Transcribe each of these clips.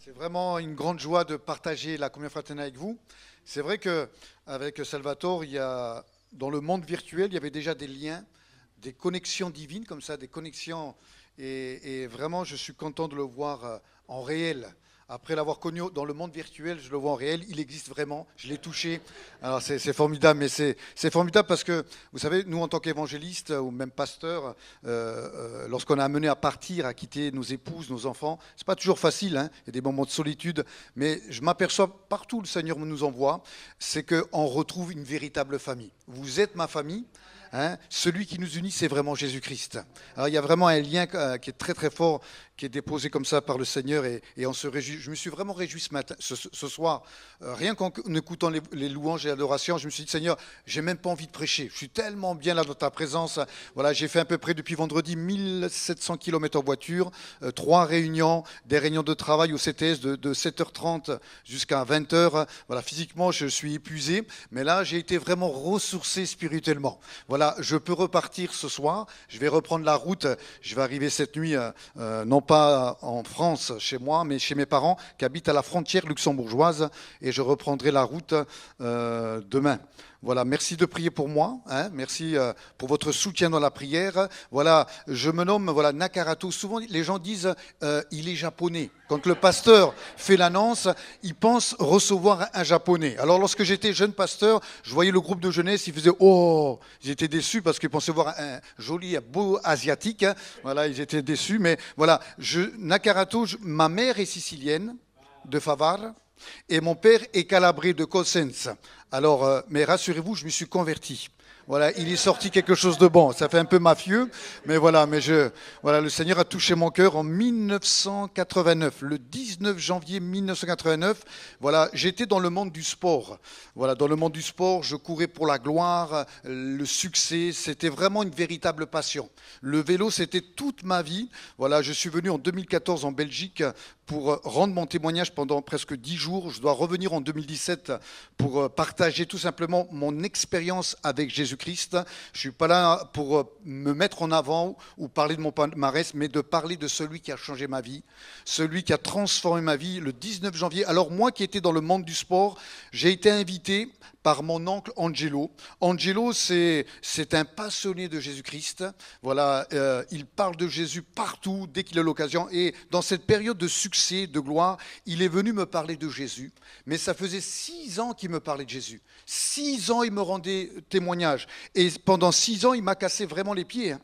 C'est vraiment une grande joie de partager la communion fraternelle avec vous. C'est vrai que avec Salvatore, dans le monde virtuel, il y avait déjà des liens, des connexions divines comme ça, des connexions. Et vraiment, je suis content de le voir en réel. Après l'avoir connu dans le monde virtuel, je le vois en réel. Il existe vraiment. Je l'ai touché. Alors c'est formidable, mais c'est formidable parce que vous savez, nous en tant qu'évangélistes ou même pasteurs, lorsqu'on est amené à partir, à quitter nos épouses, nos enfants, c'est pas toujours facile. Hein. Il y a des moments de solitude, mais je m'aperçois partout où le Seigneur nous envoie, c'est qu'on retrouve une véritable famille. Vous êtes ma famille. Hein, celui qui nous unit, c'est vraiment Jésus-Christ. Alors il y a vraiment un lien qui est très très fort, qui est déposé comme ça par le Seigneur, et on se réjouit. Je me suis vraiment réjoui ce soir, rien qu'en écoutant les louanges et l'adoration, je me suis dit, Seigneur, j'ai même pas envie de prêcher. Je suis tellement bien là dans ta présence. Voilà, j'ai fait à peu près depuis vendredi 1700 km en voiture, 3 réunions, des réunions de travail au CTS de 7h30 jusqu'à 20h. Voilà, physiquement, je suis épuisé, mais là, j'ai été vraiment ressourcé spirituellement. Voilà, je peux repartir ce soir. Je vais reprendre la route. Je vais arriver cette nuit, non pas en France, chez moi, mais chez mes parents qui habitent à la frontière luxembourgeoise. Et je reprendrai la route demain. Voilà, merci de prier pour moi. Hein, merci pour votre soutien dans la prière. Voilà, je me nomme Nakarato. Souvent, les gens disent il est japonais. Quand le pasteur fait l'annonce, il pense recevoir un japonais. Alors, lorsque j'étais jeune pasteur, je voyais le groupe de jeunesse, ils faisaient oh, ils étaient déçus parce qu'ils pensaient voir un joli, beau asiatique. Hein. Voilà, ils étaient déçus. Mais voilà, Nakarato, ma mère est sicilienne de Favara. Et mon père est calabré de Cosenza. Alors, mais rassurez-vous, je me suis converti. Voilà, il est sorti quelque chose de bon. Ça fait un peu mafieux, mais voilà, voilà, le Seigneur a touché mon cœur en 1989, le 19 janvier 1989. Voilà, j'étais dans le monde du sport. Voilà, dans le monde du sport, je courais pour la gloire, le succès. C'était vraiment une véritable passion. Le vélo, c'était toute ma vie. Voilà, je suis venu en 2014 en Belgique pour rendre mon témoignage pendant presque 10 jours. Je dois revenir en 2017 pour partager tout simplement mon expérience avec Jésus-Christ. Je ne suis pas là pour me mettre en avant ou parler de mon palmarès, mais de parler de celui qui a changé ma vie, celui qui a transformé ma vie le 19 janvier. Alors moi qui étais dans le monde du sport, j'ai été invité par mon oncle Angelo. Angelo, c'est un passionné de Jésus-Christ. Voilà, il parle de Jésus partout, dès qu'il a l'occasion. Et dans cette période de succès, de gloire, il est venu me parler de Jésus. Mais ça faisait 6 ans qu'il me parlait de Jésus. 6 ans, il me rendait témoignage. Et pendant 6 ans, il m'a cassé vraiment les pieds. Hein.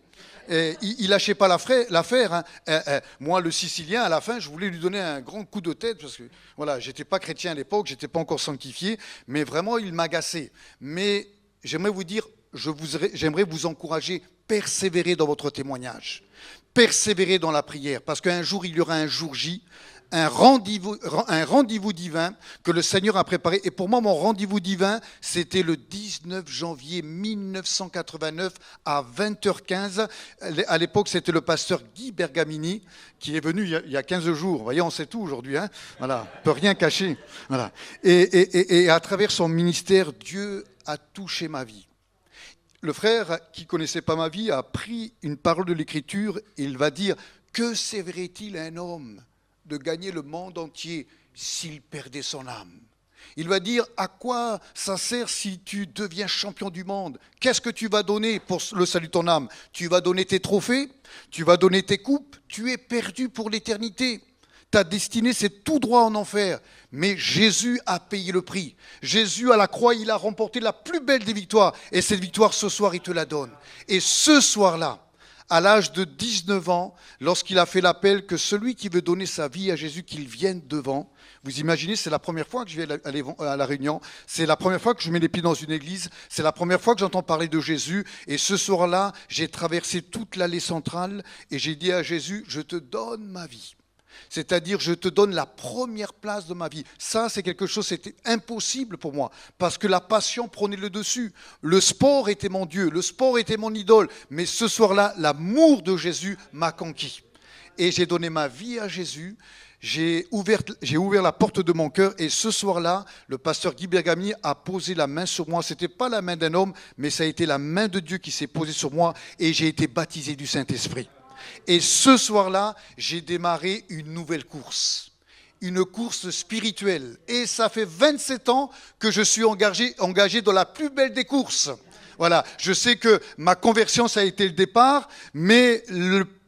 Il lâchait pas l'affaire. Hein. Moi, le Sicilien, à la fin, je voulais lui donner un grand coup de tête parce que voilà, j'étais pas chrétien à l'époque, j'étais pas encore sanctifié, mais vraiment, il m'agaçait. Mais j'aimerais vous dire, j'aimerais vous encourager, persévérer dans votre témoignage, persévérer dans la prière, parce qu'un jour, il y aura un jour J. Un rendez-vous divin que le Seigneur a préparé. Et pour moi, mon rendez-vous divin, c'était le 19 janvier 1989 à 20h15. À l'époque, c'était le pasteur Guy Bergamini qui est venu il y a 15 jours. Vous voyez, on sait tout aujourd'hui. Hein, voilà, on ne peut rien cacher. Voilà. Et à travers son ministère, Dieu a touché ma vie. Le frère qui ne connaissait pas ma vie a pris une parole de l'Écriture et il va dire « Que sévrait-il un homme ?» de gagner le monde entier s'il perdait son âme. Il va dire à quoi ça sert si tu deviens champion du monde? Qu'est-ce que tu vas donner pour le salut de ton âme? Tu vas donner tes trophées? Tu vas donner tes coupes? Tu es perdu pour l'éternité. Ta destinée, c'est tout droit en enfer. Mais Jésus a payé le prix. Jésus, à la croix, il a remporté la plus belle des victoires. Et cette victoire, ce soir, il te la donne. Et ce soir-là, à l'âge de 19 ans, lorsqu'il a fait l'appel que celui qui veut donner sa vie à Jésus, qu'il vienne devant. Vous imaginez, c'est la première fois que je vais aller à la réunion, c'est la première fois que je mets les pieds dans une église, c'est la première fois que j'entends parler de Jésus. Et ce soir-là, j'ai traversé toute l'allée centrale et j'ai dit à Jésus, je te donne ma vie. C'est-à-dire, je te donne la première place de ma vie. Ça, c'est quelque chose, c'était impossible pour moi, parce que la passion prenait le dessus. Le sport était mon Dieu, le sport était mon idole, mais ce soir-là, l'amour de Jésus m'a conquis. Et j'ai donné ma vie à Jésus, j'ai ouvert la porte de mon cœur, et ce soir-là, le pasteur Guy Bergami a posé la main sur moi. Ce n'était pas la main d'un homme, mais ça a été la main de Dieu qui s'est posée sur moi, et j'ai été baptisé du Saint-Esprit. Et ce soir-là, j'ai démarré une nouvelle course. une course spirituelle. Et ça fait 27 ans que je suis engagé dans la plus belle des courses. Voilà, je sais que ma conversion, ça a été le départ, mais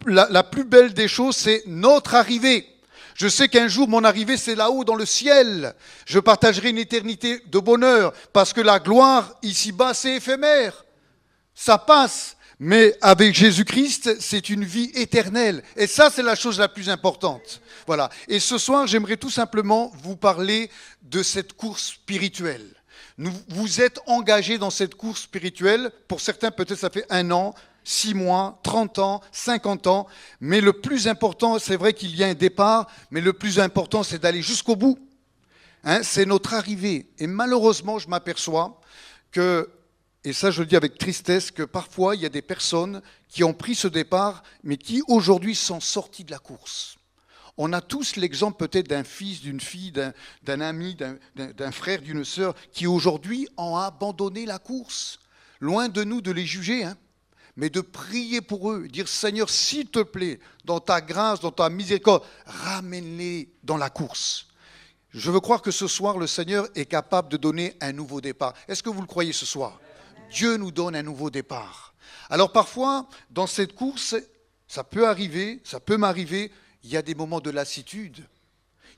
la plus belle des choses, c'est notre arrivée. Je sais qu'un jour, mon arrivée, c'est là-haut, dans le ciel. Je partagerai une éternité de bonheur, parce que la gloire, ici-bas, c'est éphémère. Ça passe. Mais avec Jésus-Christ, c'est une vie éternelle. Et ça, c'est la chose la plus importante. Voilà. Et ce soir, j'aimerais tout simplement vous parler de cette course spirituelle. Vous êtes engagés dans cette course spirituelle. Pour certains, peut-être ça fait 1 an, 6 mois, 30 ans, 50 ans. Mais le plus important, c'est vrai qu'il y a un départ, mais le plus important, c'est d'aller jusqu'au bout. C'est notre arrivée. Et malheureusement, je m'aperçois que, et ça je le dis avec tristesse, que parfois, il y a des personnes qui ont pris ce départ, mais qui aujourd'hui sont sorties de la course. On a tous l'exemple peut-être d'un fils, d'une fille, d'un ami, d'un frère, d'une sœur qui aujourd'hui ont abandonné la course. Loin de nous de les juger, mais de prier pour eux, dire Seigneur, s'il te plaît, dans ta grâce, dans ta miséricorde, ramène-les dans la course. Je veux croire que ce soir, le Seigneur est capable de donner un nouveau départ. Est-ce que vous le croyez ce soir? Dieu nous donne un nouveau départ. Alors parfois, dans cette course, ça peut arriver, ça peut m'arriver, il y a des moments de lassitude,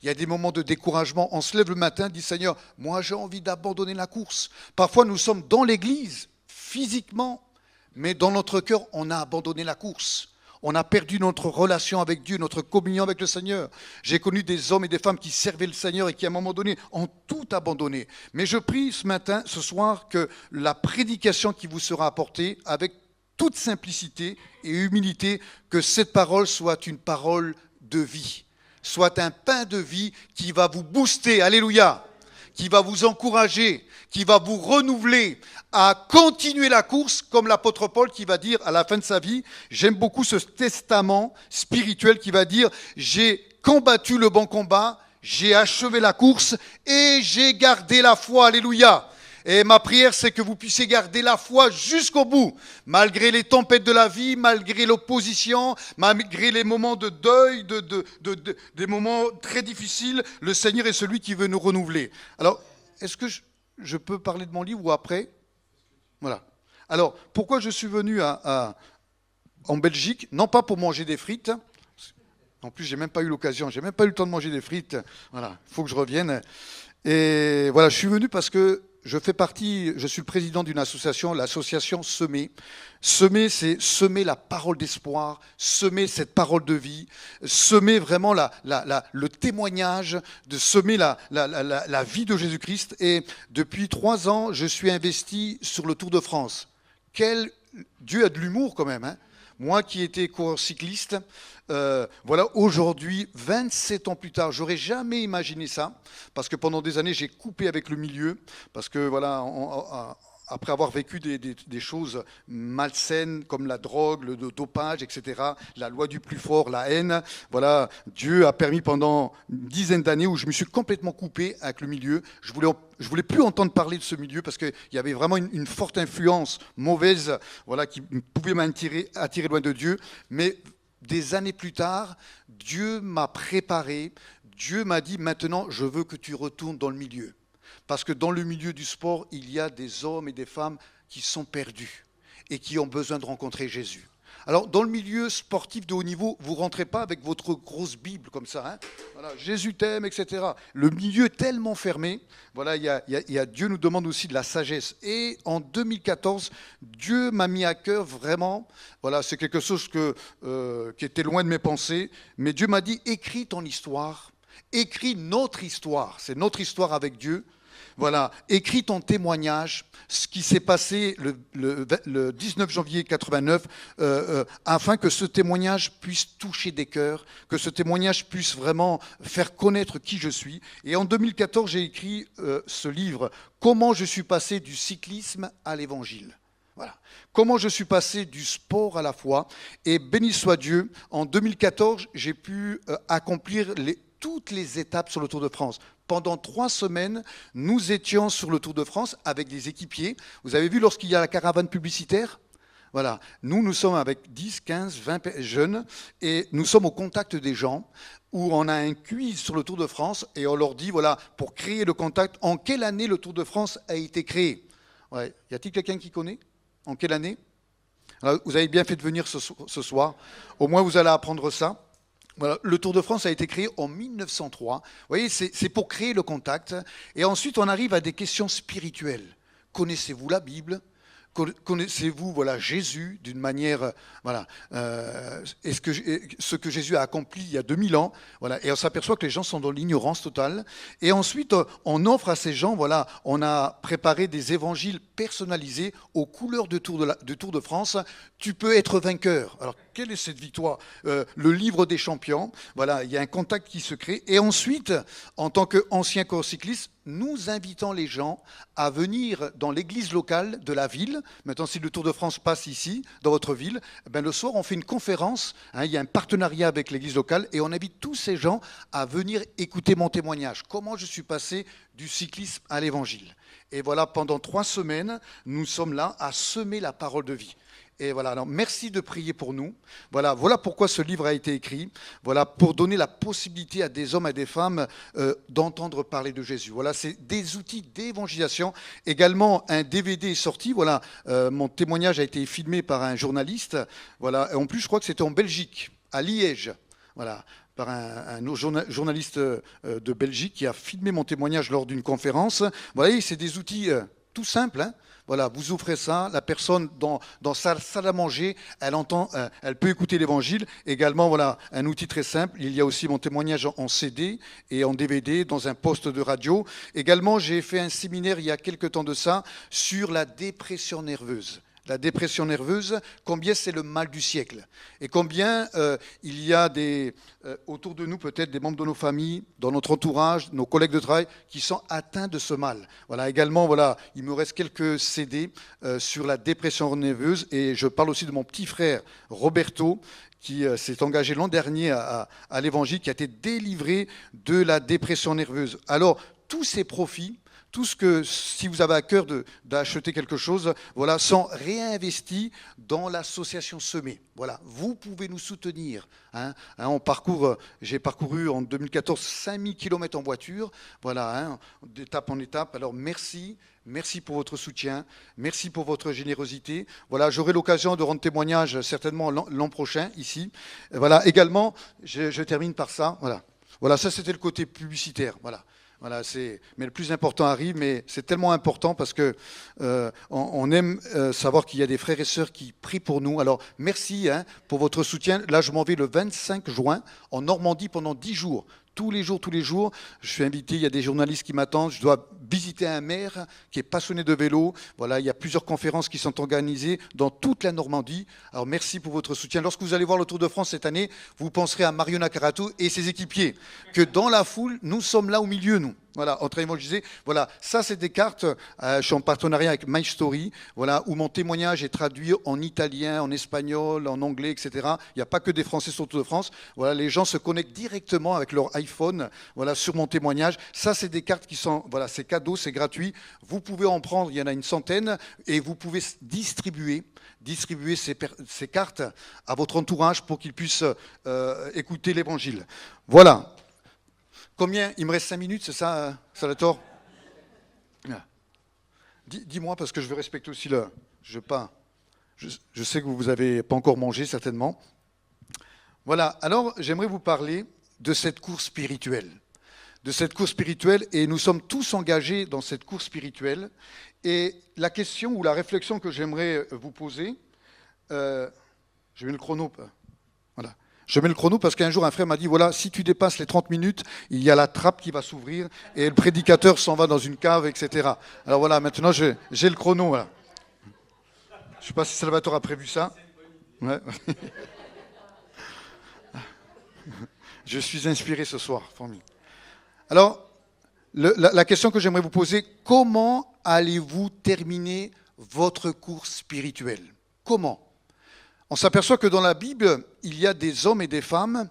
il y a des moments de découragement. On se lève le matin, dit Seigneur, moi j'ai envie d'abandonner la course. Parfois nous sommes dans l'église, physiquement, mais dans notre cœur, on a abandonné la course. On a perdu notre relation avec Dieu, notre communion avec le Seigneur. J'ai connu des hommes et des femmes qui servaient le Seigneur et qui à un moment donné ont tout abandonné. Mais je prie ce soir, que la prédication qui vous sera apportée avec toute simplicité et humilité, que cette parole soit une parole de vie, soit un pain de vie qui va vous booster, alléluia, qui va vous encourager, qui va vous renouveler à continuer la course, comme l'apôtre Paul qui va dire à la fin de sa vie, j'aime beaucoup ce testament spirituel qui va dire, j'ai combattu le bon combat, j'ai achevé la course et j'ai gardé la foi, alléluia. Et ma prière, c'est que vous puissiez garder la foi jusqu'au bout, malgré les tempêtes de la vie, malgré l'opposition, malgré les moments de deuil, des moments très difficiles. Le Seigneur est celui qui veut nous renouveler. Alors, est-ce que je peux parler de mon livre ou après? Voilà. Alors, pourquoi je suis venu en Belgique? Non pas pour manger des frites. En plus, j'ai même pas eu l'occasion, j'ai même pas eu le temps de manger des frites. Voilà, il faut que je revienne. Et voilà, je suis venu parce que je suis le président d'une association, l'association Semer. Semer, c'est semer la parole d'espoir, semer cette parole de vie, semer vraiment le témoignage, de semer la vie de Jésus-Christ. Et depuis 3 ans, je suis investi sur le Tour de France. Dieu a de l'humour quand même, Moi qui étais coureur cycliste, voilà, aujourd'hui, 27 ans plus tard, j'aurais jamais imaginé ça, parce que pendant des années, j'ai coupé avec le milieu, parce que voilà, après avoir vécu des choses malsaines comme la drogue, le dopage, etc., la loi du plus fort, la haine, voilà, Dieu a permis pendant une dizaine d'années où je me suis complètement coupé avec le milieu. Je voulais plus entendre parler de ce milieu parce qu'il y avait vraiment une forte influence mauvaise, voilà, qui pouvait m'attirer loin de Dieu. Mais des années plus tard, Dieu m'a préparé, Dieu m'a dit maintenant je veux que tu retournes dans le milieu. Parce que dans le milieu du sport, il y a des hommes et des femmes qui sont perdus et qui ont besoin de rencontrer Jésus. Alors, dans le milieu sportif de haut niveau, vous ne rentrez pas avec votre grosse Bible comme ça. Voilà, Jésus t'aime, etc. Le milieu est tellement fermé. Voilà, Dieu nous demande aussi de la sagesse. Et en 2014, Dieu m'a mis à cœur vraiment, voilà, c'est quelque chose qui était loin de mes pensées, mais Dieu m'a dit, écris ton histoire, écris notre histoire. C'est notre histoire avec Dieu. Voilà, écris ton témoignage, ce qui s'est passé le 19 janvier 89, afin que ce témoignage puisse toucher des cœurs, que ce témoignage puisse vraiment faire connaître qui je suis. Et en 2014, j'ai écrit ce livre, « Comment je suis passé du cyclisme à l'évangile ». Voilà. Comment je suis passé du sport à la foi. Et béni soit Dieu, en 2014, j'ai pu accomplir toutes les étapes sur le Tour de France. Pendant 3 semaines, nous étions sur le Tour de France avec des équipiers. Vous avez vu lorsqu'il y a la caravane publicitaire ? Voilà, nous sommes avec 10, 15, 20 jeunes et nous sommes au contact des gens où on a un quiz sur le Tour de France et on leur dit, voilà, pour créer le contact, en quelle année le Tour de France a été créé? Ouais. Y a-t-il quelqu'un qui connaît? En quelle année? Alors, vous avez bien fait de venir ce soir. Au moins, vous allez apprendre ça. Voilà, le Tour de France a été créé en 1903. Vous voyez, c'est pour créer le contact. Et ensuite, on arrive à des questions spirituelles. Connaissez-vous la Bible? Connaissez-vous, voilà, Jésus d'une manière, voilà, est-ce que ce que Jésus a accompli il y a 2000 ans, voilà, et on s'aperçoit que les gens sont dans l'ignorance totale. Et ensuite, on offre à ces gens, voilà, on a préparé des évangiles personnalisés aux couleurs du Tour de France. Tu peux être vainqueur. Alors, quelle est cette victoire? Le livre des champions, voilà, il y a un contact qui se crée. Et ensuite, en tant qu'ancien coureur cycliste, nous invitons les gens à venir dans l'église locale de la ville. Maintenant, si le Tour de France passe ici, dans votre ville, ben le soir, on fait une conférence. Il y a un partenariat avec l'église locale et on invite tous ces gens à venir écouter mon témoignage. Comment je suis passé du cyclisme à l'évangile. Et voilà, pendant 3 semaines, nous sommes là à semer la parole de vie. Et voilà, alors merci de prier pour nous. Voilà pourquoi ce livre a été écrit. Voilà, pour donner la possibilité à des hommes et des femmes d'entendre parler de Jésus. Voilà, c'est des outils d'évangélisation. Également, un DVD est sorti. Voilà, mon témoignage a été filmé par un journaliste. Voilà, et en plus, je crois que c'était en Belgique, à Liège. Voilà, par un journaliste de Belgique qui a filmé mon témoignage lors d'une conférence. Voilà, c'est des outils tout simples, hein. Voilà, vous ouvrez ça, la personne dans sa salle à manger, elle peut écouter l'évangile. Également, voilà, un outil très simple. Il y a aussi mon témoignage en CD et en DVD dans un poste de radio. Également, j'ai fait un séminaire il y a quelque temps de ça sur la dépression nerveuse. La dépression nerveuse, combien c'est le mal du siècle et combien il y a autour de nous peut-être des membres de nos familles, dans notre entourage, nos collègues de travail qui sont atteints de ce mal. Voilà, également, voilà, il me reste quelques CD sur la dépression nerveuse et je parle aussi de mon petit frère Roberto qui s'est engagé l'an dernier à l'Évangile, qui a été délivré de la dépression nerveuse. Alors, tous ces profits, tout ce que, si vous avez à cœur d'acheter quelque chose, voilà, sont réinvestis dans l'association Semer. Voilà, vous pouvez nous soutenir. J'ai parcouru en 2014 5000 km en voiture, voilà, d'étape en étape. Alors merci pour votre soutien, merci pour votre générosité. Voilà, j'aurai l'occasion de rendre témoignage certainement l'an prochain ici. Voilà, également, je termine par ça. Voilà, ça c'était le côté publicitaire. Voilà, mais le plus important arrive, mais c'est tellement important parce que on aime savoir qu'il y a des frères et sœurs qui prient pour nous. Alors merci pour votre soutien. Là, je m'en vais le 25 juin en Normandie pendant 10 jours. Tous les jours, je suis invité, il y a des journalistes qui m'attendent, je dois visiter un maire qui est passionné de vélo. Voilà, il y a plusieurs conférences qui sont organisées dans toute la Normandie. Alors merci pour votre soutien. Lorsque vous allez voir le Tour de France cette année, vous penserez à Mario Naccarato et ses équipiers, que dans la foule, nous sommes là au milieu, nous. Voilà, en train d'évangéliser. Voilà, ça c'est des cartes, je suis en partenariat avec My Story, voilà, où mon témoignage est traduit en italien, en espagnol, en anglais, etc. Il n'y a pas que des Français sur le Tour de France. Voilà, les gens se connectent directement avec leur iPhone, voilà, sur mon témoignage. Ça c'est des cartes qui sont, voilà, c'est cadeau, c'est gratuit. Vous pouvez en prendre, il y en a une centaine, et vous pouvez distribuer ces cartes à votre entourage pour qu'ils puissent écouter l'évangile. Voilà. Combien? Il me reste 5 minutes, c'est ça, Salvatore? Dis-moi, parce que je veux respecter aussi je sais que vous n'avez pas encore mangé, certainement. Voilà, alors j'aimerais vous parler de cette course spirituelle. Et nous sommes tous engagés dans cette course spirituelle. Et la question ou la réflexion que j'aimerais vous poser, je mets le chrono, voilà. Je mets le chrono parce qu'un jour, un frère m'a dit, voilà, si tu dépasses les 30 minutes, il y a la trappe qui va s'ouvrir et le prédicateur s'en va dans une cave, etc. Alors voilà, maintenant, j'ai le chrono. Voilà. Je ne sais pas si Salvatore a prévu ça. Ouais. Je suis inspiré ce soir. Formidable. Alors, la question que j'aimerais vous poser, comment allez-vous terminer votre course spirituelle? Comment? On s'aperçoit que dans la Bible, il y a des hommes et des femmes,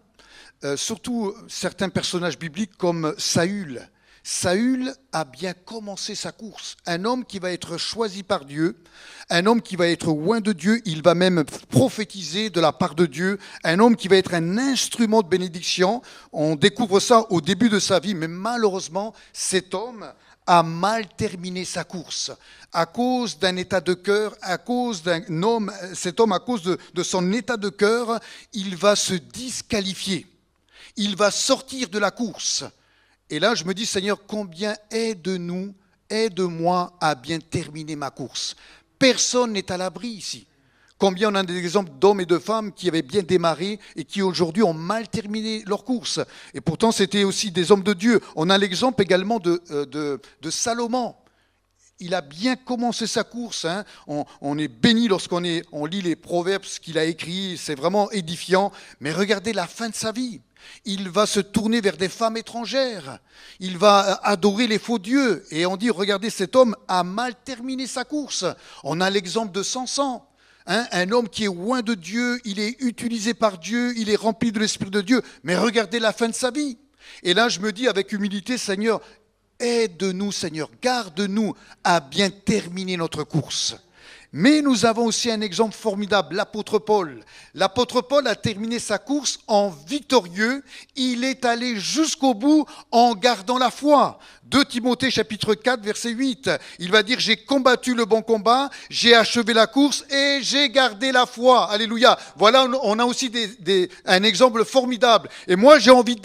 surtout certains personnages bibliques comme Saül, Saül a bien commencé sa course. Un homme qui va être choisi par Dieu, un homme qui va être loin de Dieu, il va même prophétiser de la part de Dieu, un homme qui va être un instrument de bénédiction. On découvre ça au début de sa vie, mais malheureusement, cet homme a mal terminé sa course à cause d'un état de cœur, à cause d'un homme, cet homme, à cause de son état de cœur, il va se disqualifier. Il va sortir de la course. Et là, je me dis, Seigneur, combien aide-nous, aide-moi à bien terminer ma course. Personne n'est à l'abri ici. Combien on a des exemples d'hommes et de femmes qui avaient bien démarré et qui aujourd'hui ont mal terminé leur course. Et pourtant, c'était aussi des hommes de Dieu. On a l'exemple également de Salomon. Il a bien commencé sa course. Hein. On est béni lorsqu'on lit les proverbes, ce qu'il a écrit. C'est vraiment édifiant. Mais regardez la fin de sa vie. Il va se tourner vers des femmes étrangères. Il va adorer les faux dieux. Et on dit, regardez, cet homme a mal terminé sa course. On a l'exemple de Samson. Hein, un homme qui est loin de Dieu, il est utilisé par Dieu, il est rempli de l'Esprit de Dieu. Mais regardez la fin de sa vie. Et là, je me dis avec humilité, Seigneur, aide-nous, Seigneur, garde-nous à bien terminer notre course. Mais nous avons aussi un exemple formidable, l'apôtre Paul. L'apôtre Paul a terminé sa course en victorieux. Il est allé jusqu'au bout en gardant la foi. 2 Timothée chapitre 4 verset 8. Il va dire, j'ai combattu le bon combat, j'ai achevé la course et j'ai gardé la foi. Alléluia. Voilà, on a aussi un exemple formidable. Et moi, j'ai envie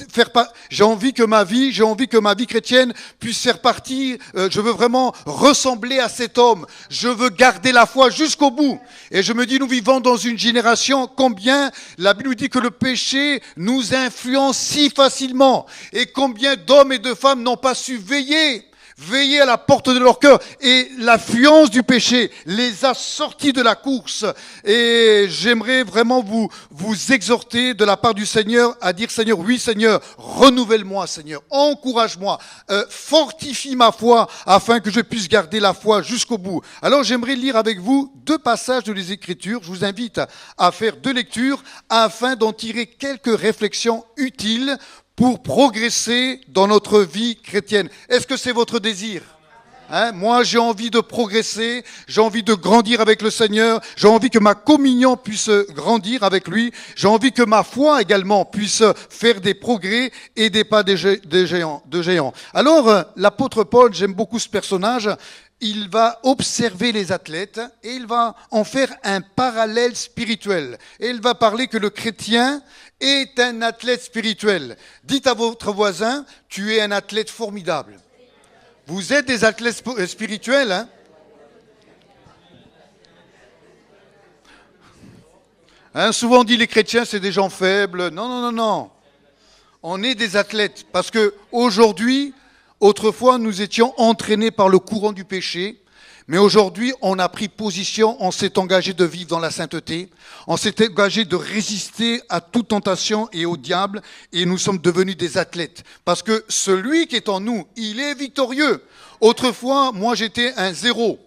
que ma vie chrétienne puisse faire partie, je veux vraiment ressembler à cet homme. Je veux garder la foi jusqu'au bout. Et je me dis, nous vivons dans une génération combien la Bible nous dit que le péché nous influence si facilement. Et combien d'hommes et de femmes n'ont pas su veiller à la porte de leur cœur. Et l'affluence du péché les a sortis de la course. Et j'aimerais vraiment vous exhorter de la part du Seigneur à dire, Seigneur, oui Seigneur, renouvelle-moi Seigneur, encourage-moi, fortifie ma foi afin que je puisse garder la foi jusqu'au bout. Alors j'aimerais lire avec vous 2 passages de les Écritures. Je vous invite à faire 2 lectures afin d'en tirer quelques réflexions utiles pour progresser dans notre vie chrétienne. Est-ce que c'est votre désir ? Hein, moi, j'ai envie de progresser, j'ai envie de grandir avec le Seigneur, j'ai envie que ma communion puisse grandir avec lui, j'ai envie que ma foi également puisse faire des progrès et des pas de géants. Alors, l'apôtre Paul, j'aime beaucoup ce personnage. Il va observer les athlètes et il va en faire un parallèle spirituel. Et il va parler que le chrétien est un athlète spirituel. Dites à votre voisin, tu es un athlète formidable. Vous êtes des athlètes spirituels, hein? Hein, souvent on dit les chrétiens c'est des gens faibles. Non. On est des athlètes parce que aujourd'hui, autrefois, nous étions entraînés par le courant du péché, mais aujourd'hui, on a pris position, on s'est engagé de vivre dans la sainteté, on s'est engagé de résister à toute tentation et au diable, et nous sommes devenus des athlètes. Parce que celui qui est en nous, il est victorieux. Autrefois, moi, j'étais un 0.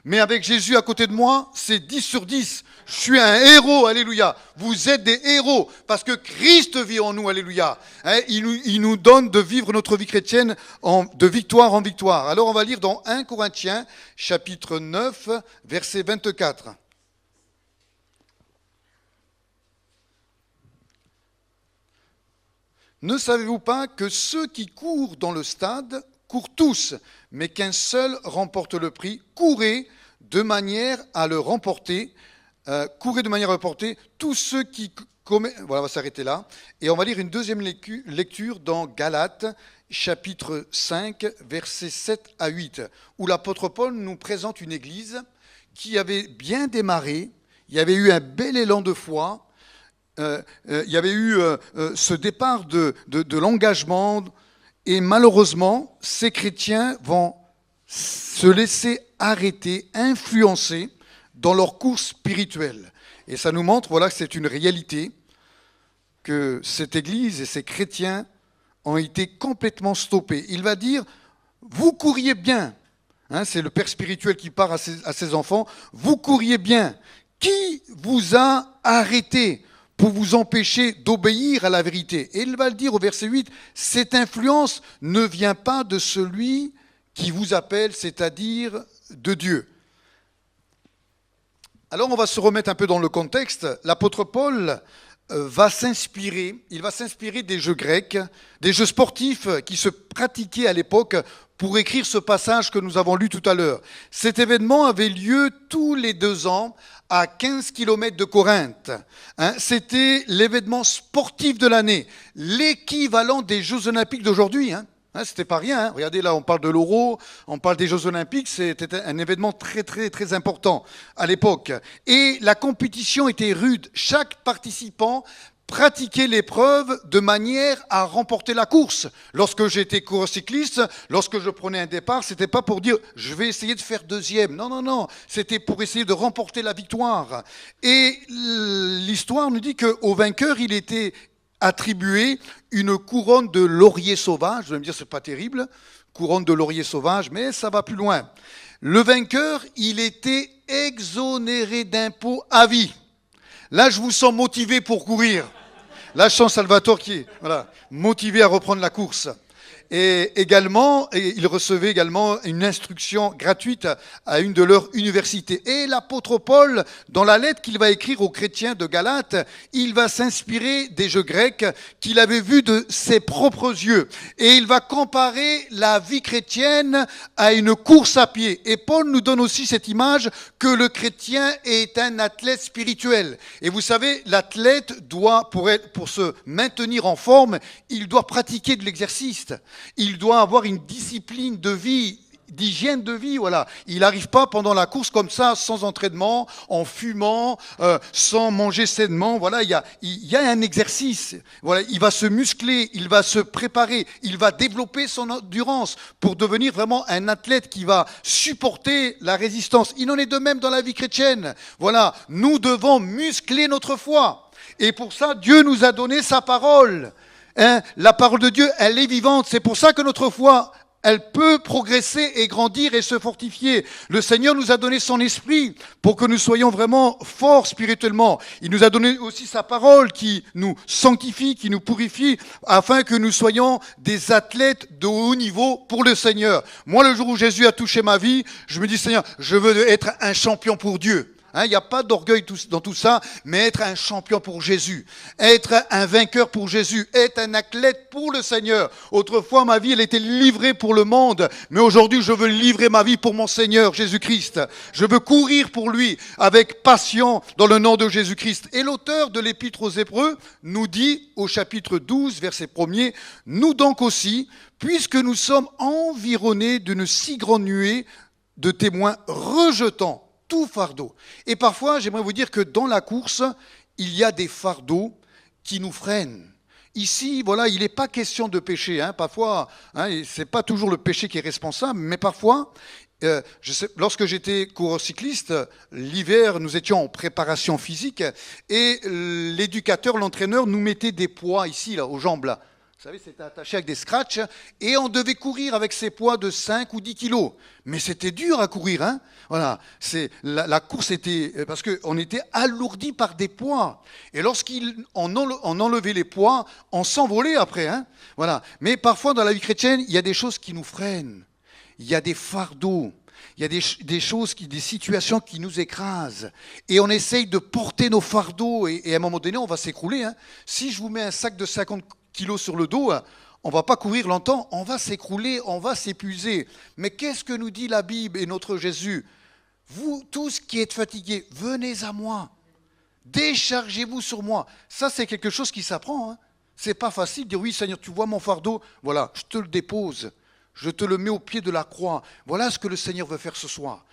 Mais avec Jésus à côté de moi, c'est 10 sur 10. Je suis un héros, alléluia. Vous êtes des héros parce que Christ vit en nous, alléluia. Hein, il nous donne de vivre notre vie chrétienne de victoire en victoire. Alors on va lire dans 1 Corinthiens, chapitre 9, verset 24. Ne savez-vous pas que ceux qui courent dans le stade courent tous, mais qu'un seul remporte le prix? Courez de manière à le remporter. Tous ceux qui commettent... Voilà, on va s'arrêter là. Et on va lire une deuxième lecture dans Galates, chapitre 5, versets 7 à 8, où l'apôtre Paul nous présente une église qui avait bien démarré, il y avait eu un bel élan de foi, il y avait eu ce départ de l'engagement, et malheureusement, ces chrétiens vont se laisser arrêter, influencer dans leur course spirituelle. Et ça nous montre, voilà, que c'est une réalité, que cette église et ces chrétiens ont été complètement stoppés. Il va dire, vous couriez bien, hein, c'est le père spirituel qui parle à ses enfants, vous couriez bien. Qui vous a arrêté? pour vous empêcher d'obéir à la vérité. Et il va le dire au verset 8, cette influence ne vient pas de celui qui vous appelle, c'est-à-dire de Dieu. Alors on va se remettre un peu dans le contexte. L'apôtre Paul va s'inspirer des jeux grecs, des jeux sportifs qui se pratiquaient à l'époque pour écrire ce passage que nous avons lu tout à l'heure. Cet événement avait lieu tous les 2 ans à 15 km de Corinthe. C'était l'événement sportif de l'année, l'équivalent des Jeux Olympiques d'aujourd'hui. C'était pas rien. Regardez là, on parle de l'Euro, on parle des Jeux Olympiques. C'était un événement très très très important à l'époque. Et la compétition était rude. Chaque participant pratiquer l'épreuve de manière à remporter la course. Lorsque j'étais coureur cycliste, lorsque je prenais un départ, c'était pas pour dire je vais essayer de faire deuxième. Non. C'était pour essayer de remporter la victoire. Et l'histoire nous dit qu'au vainqueur, il était attribué une couronne de laurier sauvage. Vous allez me dire, c'est pas terrible, couronne de laurier sauvage, mais ça va plus loin. Le vainqueur, il était exonéré d'impôts à vie. Là, je vous sens motivé pour courir. Là, je sens Salvatore qui est motivé à reprendre la course. Et il recevait également une instruction gratuite à une de leurs universités. Et l'apôtre Paul, dans la lettre qu'il va écrire aux chrétiens de Galate, il va s'inspirer des jeux grecs qu'il avait vus de ses propres yeux. Et il va comparer la vie chrétienne à une course à pied. Et Paul nous donne aussi cette image que le chrétien est un athlète spirituel. Et vous savez, l'athlète doit, pour se maintenir en forme, il doit pratiquer de l'exercice. Il doit avoir une discipline de vie, d'hygiène de vie, voilà. Il n'arrive pas pendant la course comme ça, sans entraînement, en fumant, sans manger sainement. Voilà, il y a un exercice. Voilà, il va se muscler, il va se préparer, il va développer son endurance pour devenir vraiment un athlète qui va supporter la résistance. Il en est de même dans la vie chrétienne. Voilà, nous devons muscler notre foi. Et pour ça, Dieu nous a donné sa parole. La parole de Dieu, elle est vivante. C'est pour ça que notre foi, elle peut progresser et grandir et se fortifier. Le Seigneur nous a donné son esprit pour que nous soyons vraiment forts spirituellement. Il nous a donné aussi sa parole qui nous sanctifie, qui nous purifie, afin que nous soyons des athlètes de haut niveau pour le Seigneur. Moi, le jour où Jésus a touché ma vie, je me dis, Seigneur, je veux être un champion pour Dieu. Il n'y a pas d'orgueil dans tout ça, mais être un champion pour Jésus, être un vainqueur pour Jésus, être un athlète pour le Seigneur. Autrefois, ma vie, elle était livrée pour le monde, mais aujourd'hui, je veux livrer ma vie pour mon Seigneur, Jésus-Christ. Je veux courir pour lui avec passion dans le nom de Jésus-Christ. Et l'auteur de l'Épître aux Hébreux nous dit au chapitre 12, verset 1er, « Nous donc aussi, puisque nous sommes environnés d'une si grande nuée de témoins rejetant tout fardeau. » Et parfois, j'aimerais vous dire que dans la course, il y a des fardeaux qui nous freinent. Ici, voilà, il n'est pas question de péché. Parfois, c'est pas toujours le péché qui est responsable, mais parfois, lorsque j'étais coureur cycliste, l'hiver, nous étions en préparation physique et l'éducateur, l'entraîneur, nous mettait des poids ici, là, aux jambes, là. Vous savez, c'était attaché avec des scratchs et on devait courir avec ces poids de 5 ou 10 kilos. Mais c'était dur à courir, Voilà, la course était parce qu'on était alourdi par des poids. Et lorsqu'on enlevait les poids, on s'envolait après, Voilà. Mais parfois dans la vie chrétienne, il y a des choses qui nous freinent. Il y a des fardeaux. Il y a des choses, des situations qui nous écrasent. Et on essaye de porter nos fardeaux et à un moment donné, on va s'écrouler. Si je vous mets un sac de 50 kilos sur le dos, on ne va pas courir longtemps, on va s'écrouler, on va s'épuiser. Mais qu'est-ce que nous dit la Bible et notre Jésus ? Vous tous qui êtes fatigués, venez à moi. Déchargez-vous sur moi. Ça, c'est quelque chose qui s'apprend. C'est pas facile de dire oui, Seigneur, tu vois mon fardeau, voilà, je te le dépose. Je te le mets au pied de la croix. Voilà ce que le Seigneur veut faire ce soir.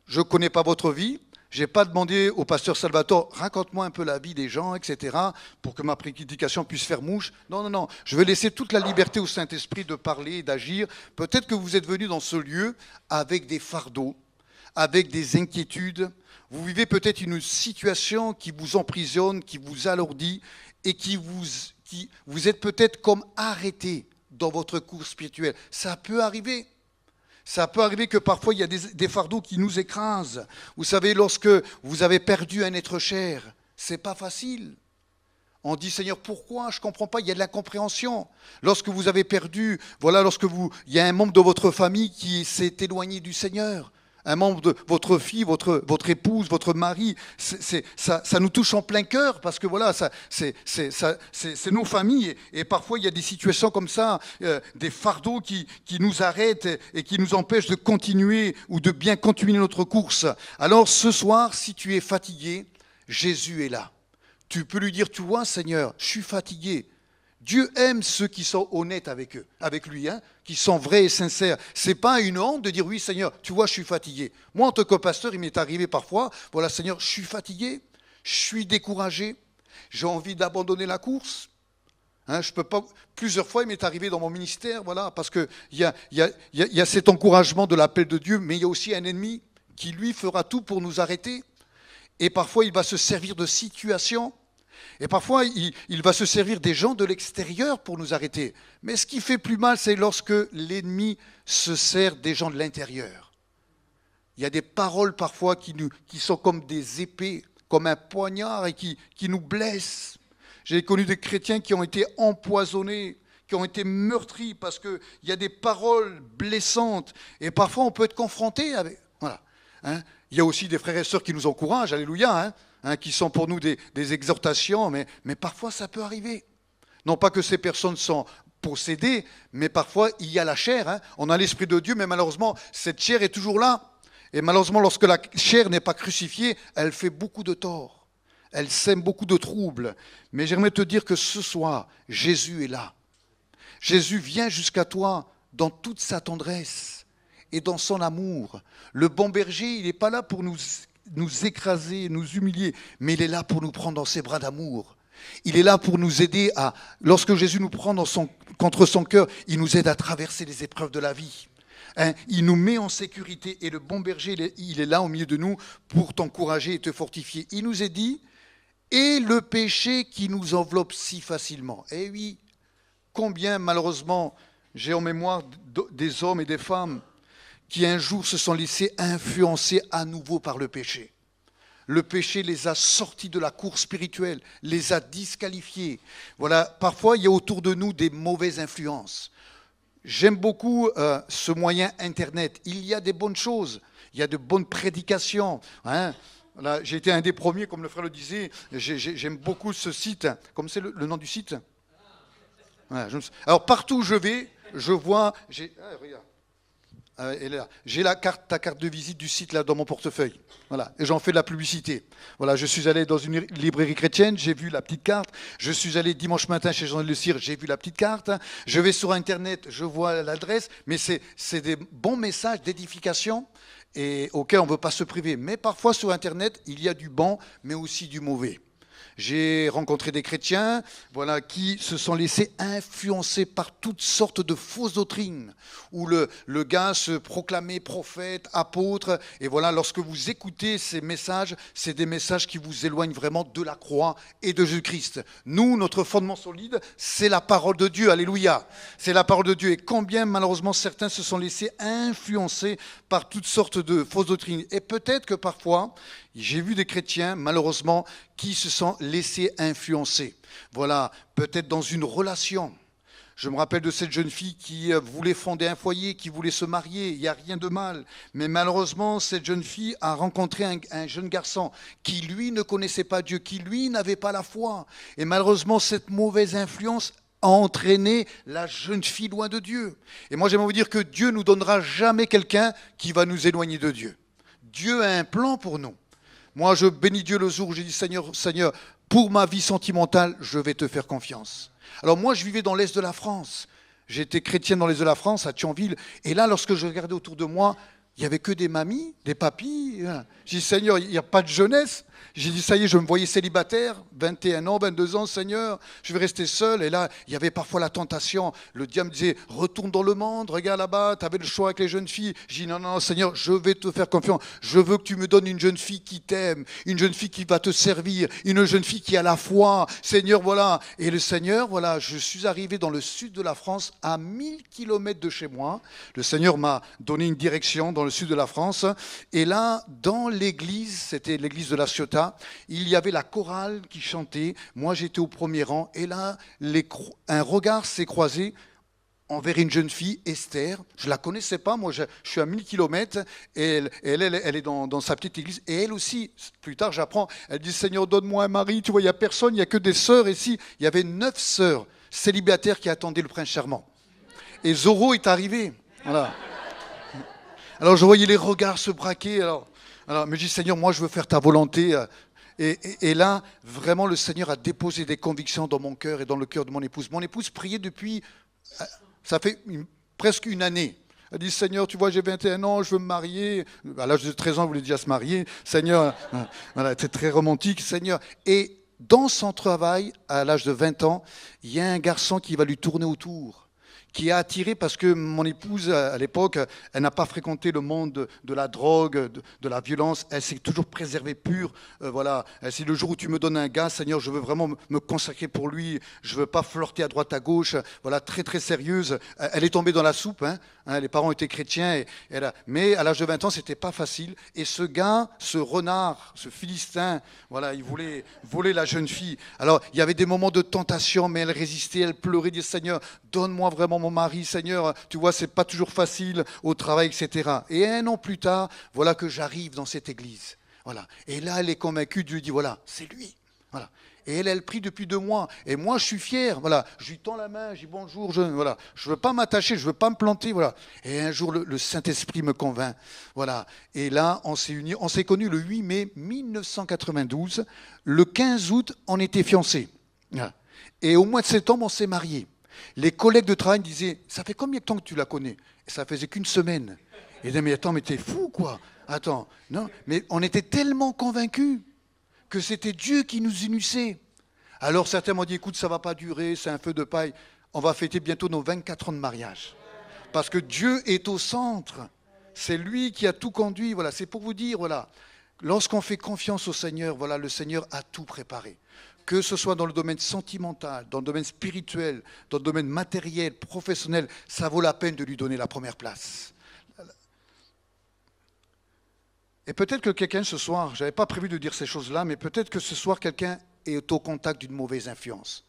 Je ne connais pas votre vie. Je n'ai pas demandé au pasteur Salvatore, raconte-moi un peu la vie des gens, etc., pour que ma prédication puisse faire mouche. Non. Je vais laisser toute la liberté au Saint-Esprit de parler, d'agir. Peut-être que vous êtes venus dans ce lieu avec des fardeaux, avec des inquiétudes. Vous vivez peut-être une situation qui vous emprisonne, qui vous alourdit et qui vous êtes peut-être comme arrêté dans votre course spirituelle. Ça peut arriver. Ça peut arriver que parfois il y a des fardeaux qui nous écrasent. Vous savez, lorsque vous avez perdu un être cher, c'est pas facile. On dit, Seigneur, pourquoi? Je ne comprends pas, il y a de l'incompréhension. Lorsque vous avez perdu, voilà, il y a un membre de votre famille qui s'est éloigné du Seigneur, un membre de votre fille, votre épouse, votre mari, ça nous touche en plein cœur parce que voilà, c'est nos familles. Et parfois, il y a des situations comme ça, des fardeaux qui nous arrêtent et qui nous empêchent de continuer ou de bien continuer notre course. Alors ce soir, si tu es fatigué, Jésus est là. Tu peux lui dire, tu vois, Seigneur, je suis fatigué. Dieu aime ceux qui sont honnêtes avec lui, hein, qui sont vrais et sincères. Ce n'est pas une honte de dire, oui, Seigneur, tu vois, je suis fatigué. Moi, en tant que pasteur, il m'est arrivé parfois, voilà, Seigneur, je suis fatigué, je suis découragé, j'ai envie d'abandonner la course. Hein, je peux pas. Plusieurs fois, il m'est arrivé dans mon ministère, voilà, parce qu'il y a cet encouragement de l'appel de Dieu, mais il y a aussi un ennemi qui, lui, fera tout pour nous arrêter. Et parfois, il va se servir de situations. Et parfois, il va se servir des gens de l'extérieur pour nous arrêter. Mais ce qui fait plus mal, c'est lorsque l'ennemi se sert des gens de l'intérieur. Il y a des paroles parfois qui sont comme des épées, comme un poignard et qui nous blessent. J'ai connu des chrétiens qui ont été empoisonnés, qui ont été meurtris parce qu'il y a des paroles blessantes. Et parfois, on peut être confronté avec... Voilà. Hein. Il y a aussi des frères et sœurs qui nous encouragent, alléluia, qui sont pour nous des exhortations, mais parfois ça peut arriver. Non pas que ces personnes sont possédées, mais parfois il y a la chair. On a l'Esprit de Dieu, mais malheureusement, cette chair est toujours là. Et malheureusement, lorsque la chair n'est pas crucifiée, elle fait beaucoup de tort. Elle sème beaucoup de troubles. Mais j'aimerais te dire que ce soir, Jésus est là. Jésus vient jusqu'à toi dans toute sa tendresse et dans son amour. Le bon berger, il n'est pas là pour nous écraser, nous humilier, mais il est là pour nous prendre dans ses bras d'amour. Il est là pour nous aider à... Lorsque Jésus nous prend contre son cœur, il nous aide à traverser les épreuves de la vie. Il nous met en sécurité et le bon berger, il est là au milieu de nous pour t'encourager et te fortifier. Il nous est dit, et le péché qui nous enveloppe si facilement. Eh oui, combien malheureusement, j'ai en mémoire des hommes et des femmes qui un jour se sont laissés influencer à nouveau par le péché. Le péché les a sortis de la course spirituelle, les a disqualifiés. Voilà, parfois il y a autour de nous des mauvaises influences. J'aime beaucoup ce moyen Internet. Il y a des bonnes choses, il y a de bonnes prédications. Hein. Voilà, j'ai été un des premiers, comme le frère le disait. J'aime beaucoup ce site. Comme c'est le nom du site? Ouais, alors partout où je vais, je vois... regarde. Elle est là. J'ai ta carte de visite du site là dans mon portefeuille. Voilà. Et j'en fais de la publicité. Voilà, je suis allé dans une librairie chrétienne, j'ai vu la petite carte. Je suis allé dimanche matin chez Jean Le Cire, j'ai vu la petite carte. Je vais sur Internet, je vois l'adresse. Mais c'est des bons messages d'édification et auxquels on ne veut pas se priver. Mais parfois sur Internet, il y a du bon, mais aussi du mauvais. J'ai rencontré des chrétiens qui se sont laissés influencer par toutes sortes de fausses doctrines, où le gars se proclamait prophète, apôtre, et voilà, lorsque vous écoutez ces messages, c'est des messages qui vous éloignent vraiment de la croix et de Jésus-Christ. Nous, notre fondement solide, c'est la parole de Dieu, alléluia. C'est la parole de Dieu, et combien malheureusement certains se sont laissés influencer par toutes sortes de fausses doctrines. Et peut-être que parfois, j'ai vu des chrétiens, malheureusement, qui se sont laissés influencer. Voilà, peut-être dans une relation. Je me rappelle de cette jeune fille qui voulait fonder un foyer, qui voulait se marier. Il n'y a rien de mal. Mais malheureusement, cette jeune fille a rencontré un jeune garçon qui, lui, ne connaissait pas Dieu, qui, lui, n'avait pas la foi. Et malheureusement, cette mauvaise influence a entraîné la jeune fille loin de Dieu. Et moi, j'aimerais vous dire que Dieu ne nous donnera jamais quelqu'un qui va nous éloigner de Dieu. Dieu a un plan pour nous. Moi, je bénis Dieu le jour où j'ai dit, Seigneur, pour ma vie sentimentale, je vais te faire confiance. Alors moi, je vivais dans l'Est de la France. J'étais chrétienne dans l'Est de la France, à Thionville. Et là, lorsque je regardais autour de moi, il n'y avait que des mamies, des papis. J'ai dit, Seigneur, il n'y a pas de jeunesse. J'ai dit, ça y est, je me voyais célibataire, 21 ans, 22 ans, Seigneur, je vais rester seul. Et là, il y avait parfois la tentation. Le diable me disait, retourne dans le monde, regarde là-bas, tu avais le choix avec les jeunes filles. J'ai dit, non, non, Seigneur, je vais te faire confiance. Je veux que tu me donnes une jeune fille qui t'aime, une jeune fille qui va te servir, une jeune fille qui a la foi. Seigneur, voilà. Et le Seigneur, voilà, je suis arrivé dans le sud de la France, à 1000 kilomètres de chez moi. Le Seigneur m'a donné une direction dans le sud de la France. Et là, dans l'église, c'était l'église de La Ciotat, il y avait la chorale qui chantait. Moi, j'étais au premier rang. Et là, un regard s'est croisé envers une jeune fille, Esther. Je ne la connaissais pas, moi je suis à 1000 kilomètres, et elle est dans sa petite église, et elle aussi, plus tard j'apprends, elle dit Seigneur donne-moi un mari, tu vois il n'y a personne, il n'y a que des sœurs ici, il y avait 9 sœurs célibataires qui attendaient le prince charmant. Et Zorro est arrivé, voilà. Alors je voyais les regards se braquer, alors mais je dis Seigneur moi je veux faire ta volonté. Et là, vraiment, le Seigneur a déposé des convictions dans mon cœur et dans le cœur de mon épouse. Mon épouse priait depuis... Ça fait presque une année. Elle dit, Seigneur, tu vois, j'ai 21 ans, je veux me marier. À l'âge de 13 ans, elle voulait déjà se marier. Seigneur, voilà, c'était très romantique, Seigneur. Et dans son travail, à l'âge de 20 ans, il y a un garçon qui va lui tourner autour, qui a attiré parce que mon épouse, à l'époque, elle n'a pas fréquenté le monde de la drogue, de la violence. Elle s'est toujours préservée pure. Voilà. Si le jour où tu me donnes un gars, Seigneur, je veux vraiment me consacrer pour lui. Je ne veux pas flirter à droite, à gauche. Voilà, très, très sérieuse. Elle est tombée dans la soupe. Les parents étaient chrétiens. Mais à l'âge de 20 ans, ce n'était pas facile. Et ce gars, ce renard, ce Philistin, voilà, il voulait voler la jeune fille. Alors, il y avait des moments de tentation, mais elle résistait. Elle pleurait, dit Seigneur, donne-moi vraiment mon mari, Seigneur, tu vois, c'est pas toujours facile au travail, etc. Et un an plus tard, voilà que j'arrive dans cette église. Voilà. Et là, elle est convaincue, Dieu dit, voilà, c'est lui. Voilà. Et elle prie depuis 2 mois. Et moi, je suis fier. Voilà. Je lui tends la main, je dis bonjour. Voilà. Je veux pas m'attacher, je veux pas me planter. Voilà. Et un jour, le Saint-Esprit me convainc. Voilà. Et là, on s'est unis. On s'est connus le 8 mai 1992. Le 15 août, on était fiancés. Voilà. Et au mois de septembre, on s'est mariés. Les collègues de travail disaient, ça fait combien de temps que tu la connais? Et ça faisait qu'une semaine. Et ils disaient, mais attends, mais t'es fou, quoi. Attends, non, mais on était tellement convaincus que c'était Dieu qui nous unissait. Alors certains m'ont dit, écoute, ça ne va pas durer, c'est un feu de paille. On va fêter bientôt nos 24 ans de mariage. Parce que Dieu est au centre. C'est lui qui a tout conduit. Voilà, c'est pour vous dire, voilà, lorsqu'on fait confiance au Seigneur, voilà, le Seigneur a tout préparé. Que ce soit dans le domaine sentimental, dans le domaine spirituel, dans le domaine matériel, professionnel, ça vaut la peine de lui donner la première place. Et peut-être que quelqu'un ce soir, je n'avais pas prévu de dire ces choses-là, mais peut-être que ce soir, quelqu'un est au contact d'une mauvaise influence.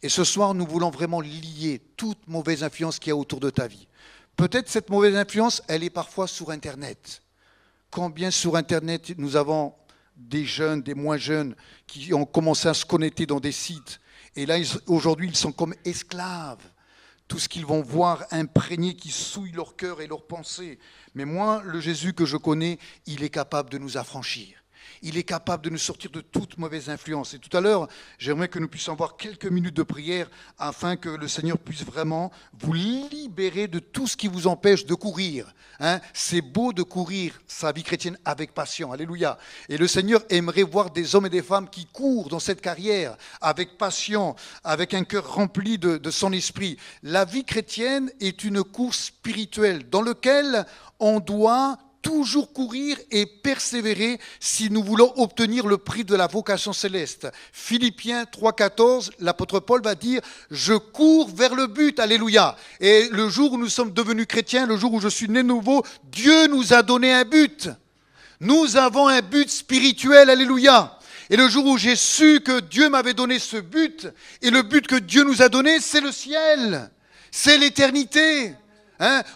Et ce soir, nous voulons vraiment lier toute mauvaise influence qu'il y a autour de ta vie. Peut-être cette mauvaise influence, elle est parfois sur Internet. Combien sur Internet nous avons des jeunes, des moins jeunes, qui ont commencé à se connecter dans des sites. Et là, aujourd'hui, ils sont comme esclaves. Tout ce qu'ils vont voir imprégné, qui souille leur cœur et leurs pensées. Mais moi, le Jésus que je connais, il est capable de nous affranchir. Il est capable de nous sortir de toute mauvaise influence. Et tout à l'heure, j'aimerais que nous puissions avoir quelques minutes de prière afin que le Seigneur puisse vraiment vous libérer de tout ce qui vous empêche de courir. C'est beau de courir sa vie chrétienne avec passion. Alléluia. Et le Seigneur aimerait voir des hommes et des femmes qui courent dans cette carrière avec passion, avec un cœur rempli de son esprit. La vie chrétienne est une course spirituelle dans laquelle on doit toujours courir et persévérer si nous voulons obtenir le prix de la vocation céleste. Philippiens 3,14, l'apôtre Paul va dire « Je cours vers le but, alléluia ». Et le jour où nous sommes devenus chrétiens, le jour où je suis né nouveau, Dieu nous a donné un but. Nous avons un but spirituel, alléluia. Et le jour où j'ai su que Dieu m'avait donné ce but, et le but que Dieu nous a donné, c'est le ciel, c'est l'éternité.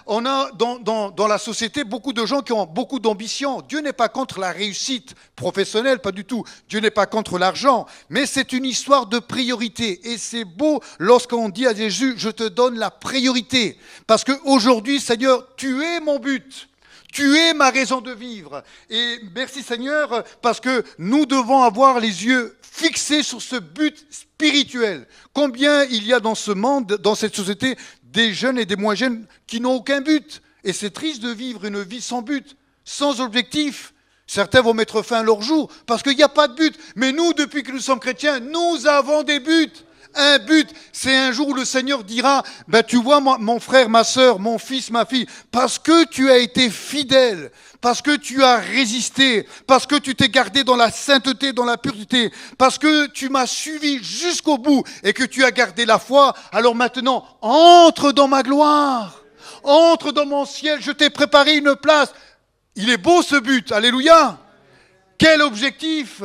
On a dans la société beaucoup de gens qui ont beaucoup d'ambition. Dieu n'est pas contre la réussite professionnelle, pas du tout. Dieu n'est pas contre l'argent, mais c'est une histoire de priorité. Et c'est beau lorsqu'on dit à Jésus, je te donne la priorité. Parce qu'aujourd'hui, Seigneur, tu es mon but. Tu es ma raison de vivre. Et merci Seigneur, parce que nous devons avoir les yeux fixés sur ce but spirituel. Combien il y a dans ce monde, dans cette société, des jeunes et des moins jeunes qui n'ont aucun but. Et c'est triste de vivre une vie sans but, sans objectif. Certains vont mettre fin à leur jour parce qu'il n'y a pas de but. Mais nous, depuis que nous sommes chrétiens, nous avons des buts. Un but, c'est un jour où le Seigneur dira, tu vois mon frère, ma sœur, mon fils, ma fille, parce que tu as été fidèle, parce que tu as résisté, parce que tu t'es gardé dans la sainteté, dans la pureté, parce que tu m'as suivi jusqu'au bout et que tu as gardé la foi, alors maintenant, entre dans ma gloire. Entre dans mon ciel, je t'ai préparé une place. Il est beau ce but, alléluia. Quel objectif!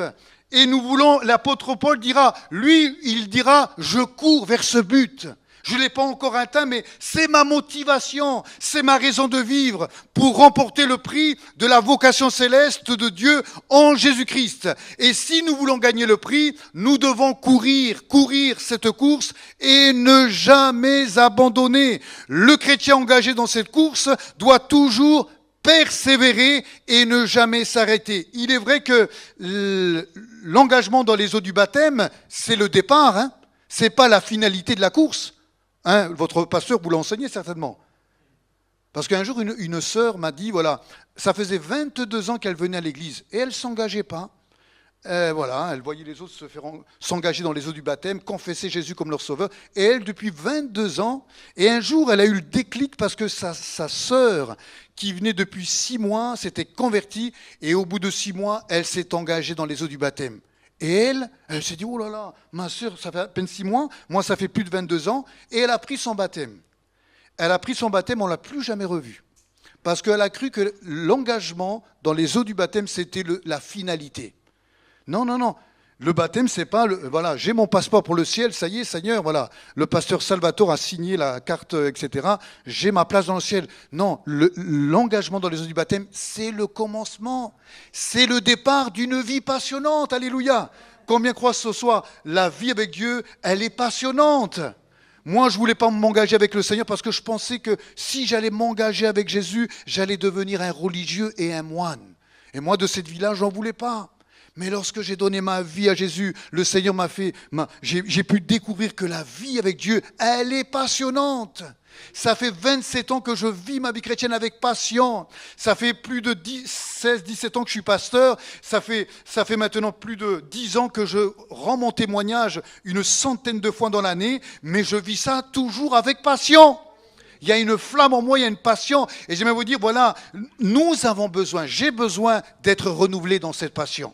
Et nous voulons, l'apôtre Paul dira, lui, il dira, je cours vers ce but. Je ne l'ai pas encore atteint, mais c'est ma motivation, c'est ma raison de vivre pour remporter le prix de la vocation céleste de Dieu en Jésus-Christ. Et si nous voulons gagner le prix, nous devons courir cette course et ne jamais abandonner. Le chrétien engagé dans cette course doit toujours persévérer et ne jamais s'arrêter. Il est vrai que l'engagement dans les eaux du baptême, c'est le départ, hein. C'est pas la finalité de la course. Hein, votre pasteur vous l'a enseigné certainement. Parce qu'un jour, une sœur m'a dit, voilà, ça faisait 22 ans qu'elle venait à l'église et elle ne s'engageait pas. Voilà, elle voyait les autres s'engager dans les eaux du baptême, confesser Jésus comme leur sauveur. Et elle, depuis 22 ans, et un jour, elle a eu le déclic parce que sa sœur, qui venait depuis 6 mois, s'était convertie. Et au bout de 6 mois, elle s'est engagée dans les eaux du baptême. Et elle s'est dit, oh là là, ma sœur, ça fait à peine 6 mois, moi ça fait plus de 22 ans, et elle a pris son baptême. Elle a pris son baptême, on ne l'a plus jamais revue. Parce qu'elle a cru que l'engagement dans les eaux du baptême, c'était la finalité. Non, non, non. Le baptême, c'est pas, voilà, j'ai mon passeport pour le ciel, ça y est, Seigneur, voilà. Le pasteur Salvatore a signé la carte, etc. J'ai ma place dans le ciel. Non, l'engagement dans les eaux du baptême, c'est le commencement. C'est le départ d'une vie passionnante. Alléluia. Combien croient ce soir, la vie avec Dieu, elle est passionnante. Moi, je ne voulais pas m'engager avec le Seigneur parce que je pensais que si j'allais m'engager avec Jésus, j'allais devenir un religieux et un moine. Et moi, de cette vie-là, j'en voulais pas. Mais lorsque j'ai donné ma vie à Jésus, le Seigneur j'ai pu découvrir que la vie avec Dieu, elle est passionnante. Ça fait 27 ans que je vis ma vie chrétienne avec passion. Ça fait plus de 16-17 ans que je suis pasteur. Ça fait maintenant plus de 10 ans que je rends mon témoignage une centaine de fois dans l'année. Mais je vis ça toujours avec passion. Il y a une flamme en moi, il y a une passion. Et j'aimerais vous dire, voilà, nous avons besoin, j'ai besoin d'être renouvelé dans cette passion.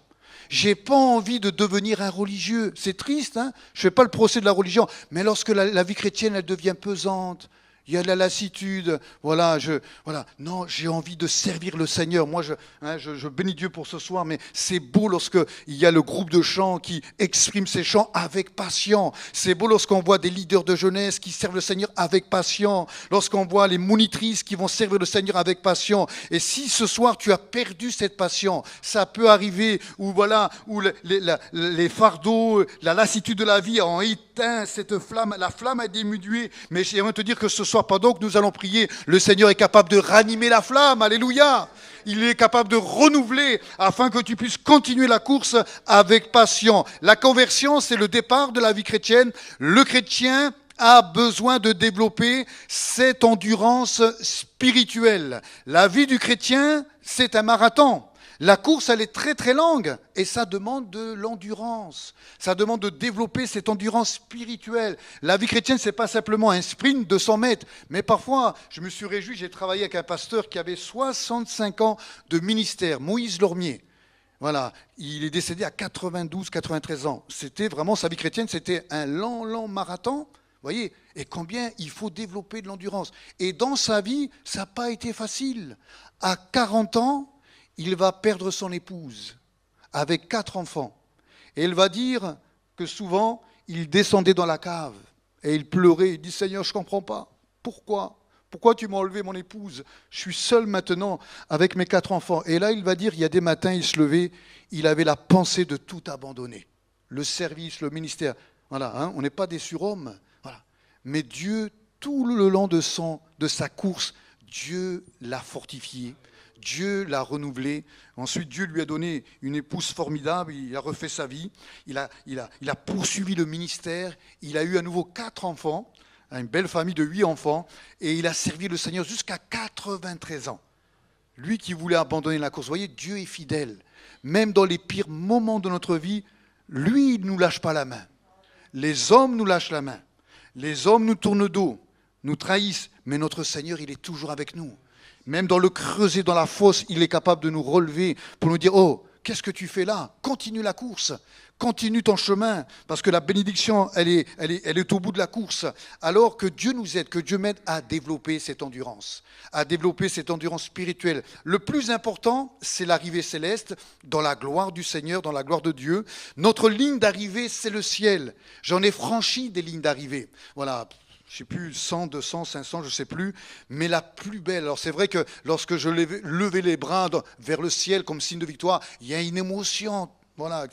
J'ai pas envie de devenir un religieux. C'est triste, hein. Je fais pas le procès de la religion. Mais lorsque la vie chrétienne, elle devient pesante, il y a de la lassitude, voilà. Non, j'ai envie de servir le Seigneur. Moi, je bénis Dieu pour ce soir, mais c'est beau lorsqu'il y a le groupe de chants qui exprime ses chants avec passion. C'est beau lorsqu'on voit des leaders de jeunesse qui servent le Seigneur avec passion. Lorsqu'on voit les monitrices qui vont servir le Seigneur avec passion. Et si ce soir, tu as perdu cette passion, ça peut arriver où les fardeaux, la lassitude de la vie ont éteint cette flamme. La flamme a diminué, mais j'aimerais te dire que ce soir, pendant que nous allons prier, le Seigneur est capable de ranimer la flamme. Alléluia. Il est capable de renouveler afin que tu puisses continuer la course avec passion. La conversion, c'est le départ de la vie chrétienne. Le chrétien a besoin de développer cette endurance spirituelle. La vie du chrétien, c'est un marathon. La course, elle est très très longue et ça demande de l'endurance. Ça demande de développer cette endurance spirituelle. La vie chrétienne, c'est pas simplement un sprint de 100 mètres. Mais parfois, je me suis réjoui, j'ai travaillé avec un pasteur qui avait 65 ans de ministère, Moïse Lormier. Voilà, il est décédé à 92-93 ans. C'était vraiment, sa vie chrétienne, c'était un long marathon. Vous voyez, et combien il faut développer de l'endurance. Et dans sa vie, ça n'a pas été facile. À 40 ans, il va perdre son épouse avec 4 enfants. Et elle va dire que souvent, il descendait dans la cave et il pleurait. Il dit, Seigneur, je ne comprends pas. Pourquoi tu m'as enlevé mon épouse? Je suis seul maintenant avec mes 4 enfants. Et là, il va dire, il y a des matins, il se levait, il avait la pensée de tout abandonner. Le service, le ministère. Voilà, hein, on n'est pas des surhommes. Voilà. Mais Dieu, tout le long de sa course, Dieu l'a fortifié. Dieu l'a renouvelé. Ensuite, Dieu lui a donné une épouse formidable. Il a refait sa vie. Il a poursuivi le ministère. Il a eu à nouveau 4 enfants, une belle famille de 8 enfants. Et il a servi le Seigneur jusqu'à 93 ans. Lui qui voulait abandonner la course. Vous voyez, Dieu est fidèle. Même dans les pires moments de notre vie, lui, il ne nous lâche pas la main. Les hommes nous lâchent la main. Les hommes nous tournent le dos, nous trahissent. Mais notre Seigneur, il est toujours avec nous. Même dans le creuset, dans la fosse, il est capable de nous relever pour nous dire, oh, qu'est-ce que tu fais là? Continue la course, continue ton chemin, parce que la bénédiction, elle est au bout de la course. Alors que Dieu nous aide, que Dieu m'aide à développer cette endurance spirituelle. Le plus important, c'est l'arrivée céleste, dans la gloire du Seigneur, dans la gloire de Dieu. Notre ligne d'arrivée, c'est le ciel. J'en ai franchi des lignes d'arrivée. Voilà. Je ne sais plus, 100, 200, 500, je ne sais plus, mais la plus belle. Alors c'est vrai que lorsque je levais les bras vers le ciel comme signe de victoire, il y a une émotion, voilà. On ne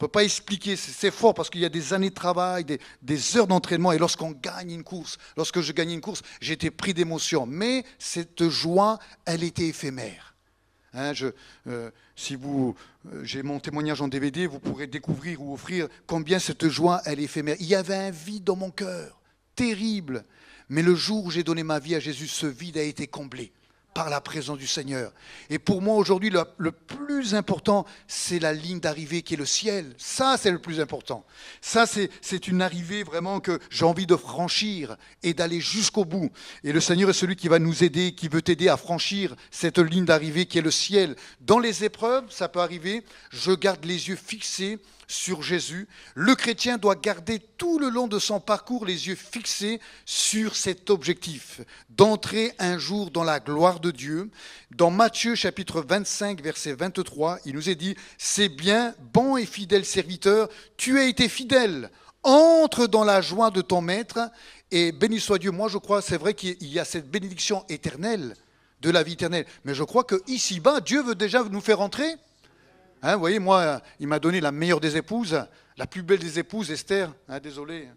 peut pas expliquer, c'est fort parce qu'il y a des années de travail, des heures d'entraînement, et lorsqu'on gagne une course, lorsque je gagnais une course, j'étais pris d'émotion. Mais cette joie, elle était éphémère. Hein, j'ai mon témoignage en DVD, vous pourrez découvrir ou offrir combien cette joie, elle est éphémère. Il y avait un vide dans mon cœur. Terrible. Mais le jour où j'ai donné ma vie à Jésus, ce vide a été comblé par la présence du Seigneur. Et pour moi, aujourd'hui, le plus important, c'est la ligne d'arrivée qui est le ciel. Ça, c'est le plus important. Ça, c'est une arrivée vraiment que j'ai envie de franchir et d'aller jusqu'au bout. Et le Seigneur est celui qui va nous aider, qui veut t'aider à franchir cette ligne d'arrivée qui est le ciel. Dans les épreuves, ça peut arriver, je garde les yeux fixés sur Jésus. Le chrétien doit garder tout le long de son parcours les yeux fixés sur cet objectif, d'entrer un jour dans la gloire de Dieu. Dans Matthieu chapitre 25, verset 23, il nous est dit « C'est bien, bon et fidèle serviteur, tu as été fidèle, entre dans la joie de ton maître et béni soit Dieu. » Moi je crois, c'est vrai qu'il y a cette bénédiction éternelle, de la vie éternelle, mais je crois qu'ici-bas, Dieu veut déjà nous faire entrer. Hein, vous voyez, moi, il m'a donné la meilleure des épouses, la plus belle des épouses, Esther. Hein, désolé,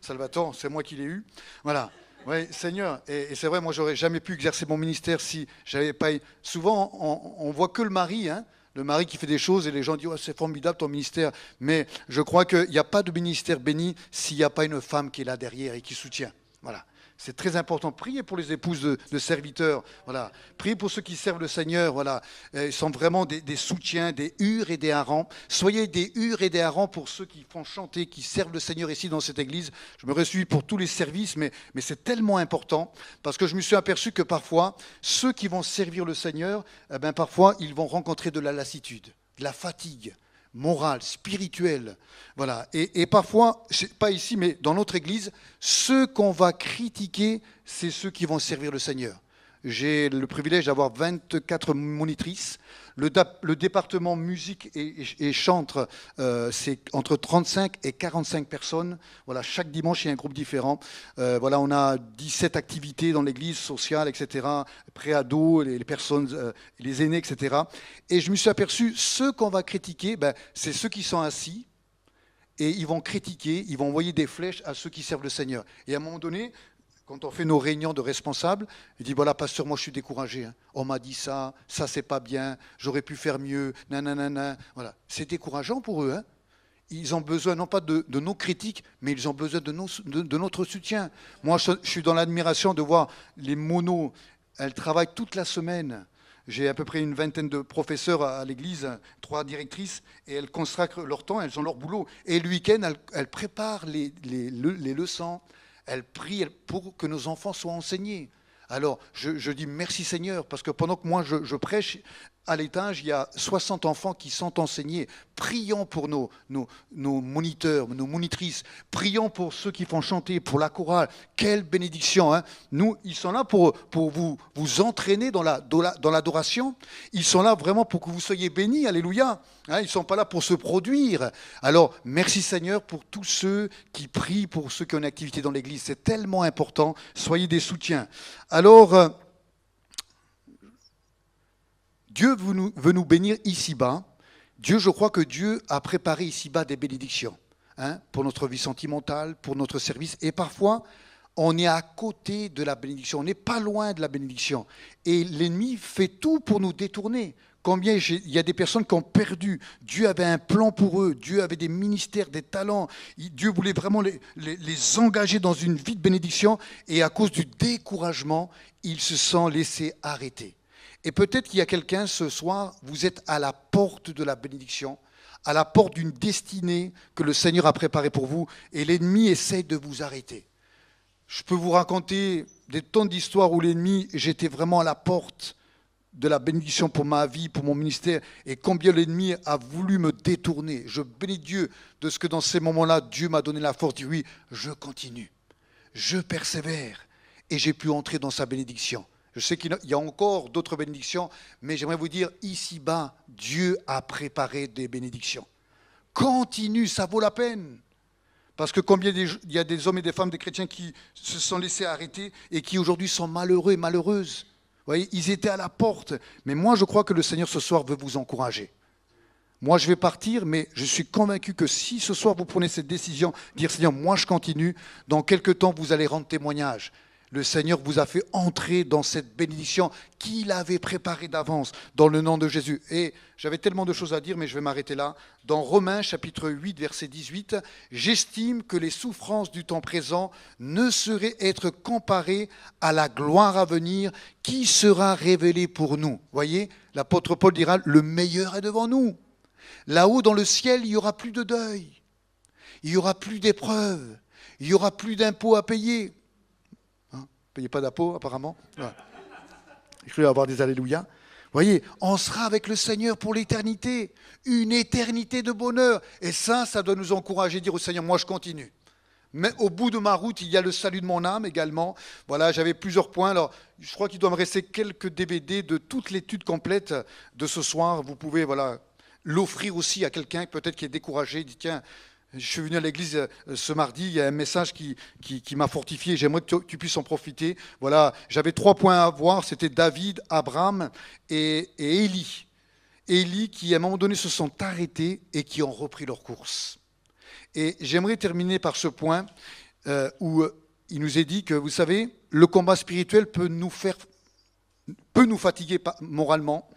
Salvatore, c'est moi qui l'ai eue. Voilà. Oui, Seigneur. Et c'est vrai, moi, j'aurais jamais pu exercer mon ministère si j'avais pas. Souvent, on voit que le mari, hein, le mari qui fait des choses, et les gens disent, oh, c'est formidable ton ministère. Mais je crois qu'il n'y a pas de ministère béni s'il n'y a pas une femme qui est là derrière et qui soutient. Voilà. C'est très important. Priez pour les épouses de serviteurs. Voilà. Priez pour ceux qui servent le Seigneur. Voilà. Ils sont vraiment des soutiens, des Hur et des Harans. Soyez des Hur et des Harans pour ceux qui font chanter, qui servent le Seigneur ici dans cette église. Je me réjouis pour tous les services, mais c'est tellement important parce que je me suis aperçu que parfois, ceux qui vont servir le Seigneur, parfois, ils vont rencontrer de la lassitude, de la fatigue morale, spirituelle. Voilà. Et parfois, pas ici, mais dans notre église, ceux qu'on va critiquer, c'est ceux qui vont servir le Seigneur. J'ai le privilège d'avoir 24 monitrices. Le département musique et chantre, c'est entre 35 et 45 personnes. Voilà, chaque dimanche, il y a un groupe différent. Voilà, on a 17 activités dans l'église sociale, etc. Pré-ados, les personnes, les aînés, etc. Et je me suis aperçu, ceux qu'on va critiquer, c'est ceux qui sont assis. Et ils vont critiquer, ils vont envoyer des flèches à ceux qui servent le Seigneur. Et à un moment donné, quand on fait nos réunions de responsables, il dit, voilà, pasteur, moi je suis découragé. Hein. On m'a dit ça c'est pas bien, j'aurais pu faire mieux, nanana. Voilà. C'est décourageant pour eux. Hein. Ils ont besoin, non pas de nos critiques, mais ils ont besoin de notre soutien. Moi, je suis dans l'admiration de voir les monos, elles travaillent toute la semaine. J'ai à peu près une vingtaine de professeurs à l'église, 3 directrices, et elles consacrent leur temps, elles ont leur boulot. Et le week-end, elles préparent les leçons. Elle prie pour que nos enfants soient enseignés. Alors, je dis merci Seigneur, parce que pendant que moi je prêche, à l'étage, il y a 60 enfants qui sont enseignés. Prions pour nos moniteurs, nos monitrices. Prions pour ceux qui font chanter, pour la chorale. Quelle bénédiction. Hein. Nous, ils sont là pour vous entraîner dans l'adoration. Ils sont là vraiment pour que vous soyez bénis. Alléluia. Hein, ils ne sont pas là pour se produire. Alors, merci Seigneur pour tous ceux qui prient, pour ceux qui ont une activité dans l'église. C'est tellement important. Soyez des soutiens. Alors, Dieu veut nous bénir ici-bas. Dieu, je crois que Dieu a préparé ici-bas des bénédictions, hein, pour notre vie sentimentale, pour notre service. Et parfois, on est à côté de la bénédiction, on n'est pas loin de la bénédiction. Et l'ennemi fait tout pour nous détourner. Combien il y a des personnes qui ont perdu. Dieu avait un plan pour eux. Dieu avait des ministères, des talents. Dieu voulait vraiment les engager dans une vie de bénédiction. Et à cause du découragement, ils se sont laissés arrêter. Et peut-être qu'il y a quelqu'un ce soir, vous êtes à la porte de la bénédiction, à la porte d'une destinée que le Seigneur a préparée pour vous, et l'ennemi essaie de vous arrêter. Je peux vous raconter des tonnes d'histoires où l'ennemi, j'étais vraiment à la porte de la bénédiction pour ma vie, pour mon ministère, et combien l'ennemi a voulu me détourner. Je bénis Dieu de ce que dans ces moments-là, Dieu m'a donné la force de dire oui, je continue, je persévère, et j'ai pu entrer dans sa bénédiction. Je sais qu'il y a encore d'autres bénédictions, mais j'aimerais vous dire, ici-bas, Dieu a préparé des bénédictions. Continue, ça vaut la peine. Parce que combien il y a des hommes et des femmes, des chrétiens qui se sont laissés arrêter et qui aujourd'hui sont malheureux et malheureuses. Vous voyez, ils étaient à la porte. Mais moi, je crois que le Seigneur ce soir veut vous encourager. Moi, je vais partir, mais je suis convaincu que si ce soir vous prenez cette décision, dire Seigneur, moi je continue, dans quelques temps vous allez rendre témoignage. Le Seigneur vous a fait entrer dans cette bénédiction qu'il avait préparée d'avance, dans le nom de Jésus. Et j'avais tellement de choses à dire, mais je vais m'arrêter là. Dans Romains chapitre 8, verset 18, « J'estime que les souffrances du temps présent ne sauraient être comparées à la gloire à venir qui sera révélée pour nous. » Voyez, l'apôtre Paul dira, « Le meilleur est devant nous. Là-haut, dans le ciel, il n'y aura plus de deuil. Il n'y aura plus d'épreuves. Il n'y aura plus d'impôts à payer. » Vous ne payez pas d'impôts, apparemment. Ouais. J'ai cru avoir des alléluia. Vous voyez, on sera avec le Seigneur pour l'éternité. Une éternité de bonheur. Et ça doit nous encourager, dire au Seigneur, moi je continue. Mais au bout de ma route, il y a le salut de mon âme également. Voilà, j'avais plusieurs points. Alors, je crois qu'il doit me rester quelques DVD de toute l'étude complète de ce soir. Vous pouvez l'offrir aussi à quelqu'un peut-être qui est découragé. Dit, tiens, je suis venu à l'église ce mardi, il y a un message qui m'a fortifié, j'aimerais que tu puisses en profiter. Voilà, j'avais 3 points à voir, c'était David, Abraham et Élie. Élie qui, à un moment donné, se sont arrêtés et qui ont repris leur course. Et j'aimerais terminer par ce point où il nous est dit que, vous savez, le combat spirituel peut nous fatiguer moralement,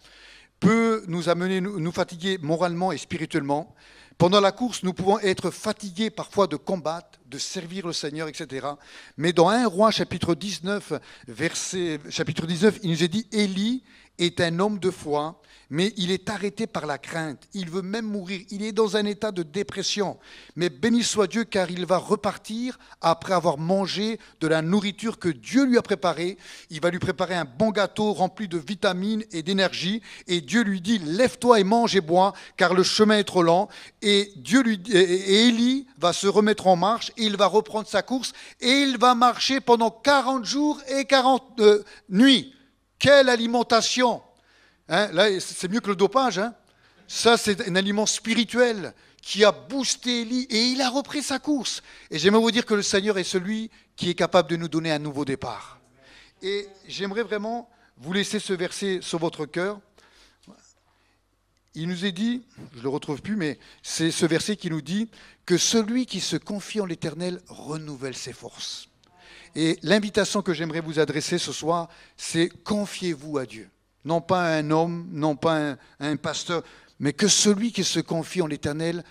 peut nous fatiguer moralement et spirituellement. Pendant la course, nous pouvons être fatigués parfois de combattre, de servir le Seigneur, etc. Mais dans 1 Roi, chapitre 19, il nous est dit « Élie est un homme de foi, mais il est arrêté par la crainte. Il veut même mourir. Il est dans un état de dépression. Mais béni soit Dieu, car il va repartir après avoir mangé de la nourriture que Dieu lui a préparée. Il va lui préparer un bon gâteau rempli de vitamines et d'énergie. Et Dieu lui dit, lève-toi et mange et bois, car le chemin est trop lent. Et Élie va se remettre en marche, et il va reprendre sa course, et il va marcher pendant 40 jours et 40 nuits. Quelle alimentation! Là, c'est mieux que le dopage. Ça, c'est un aliment spirituel qui a boosté Élie et il a repris sa course. Et j'aimerais vous dire que le Seigneur est celui qui est capable de nous donner un nouveau départ. Et j'aimerais vraiment vous laisser ce verset sur votre cœur. Il nous est dit, je ne le retrouve plus, mais c'est ce verset qui nous dit que celui qui se confie en l'Éternel renouvelle ses forces. Et l'invitation que j'aimerais vous adresser ce soir, c'est confiez-vous à Dieu. Non pas à un homme, non pas un pasteur, mais que celui qui se confie en l'Éternel,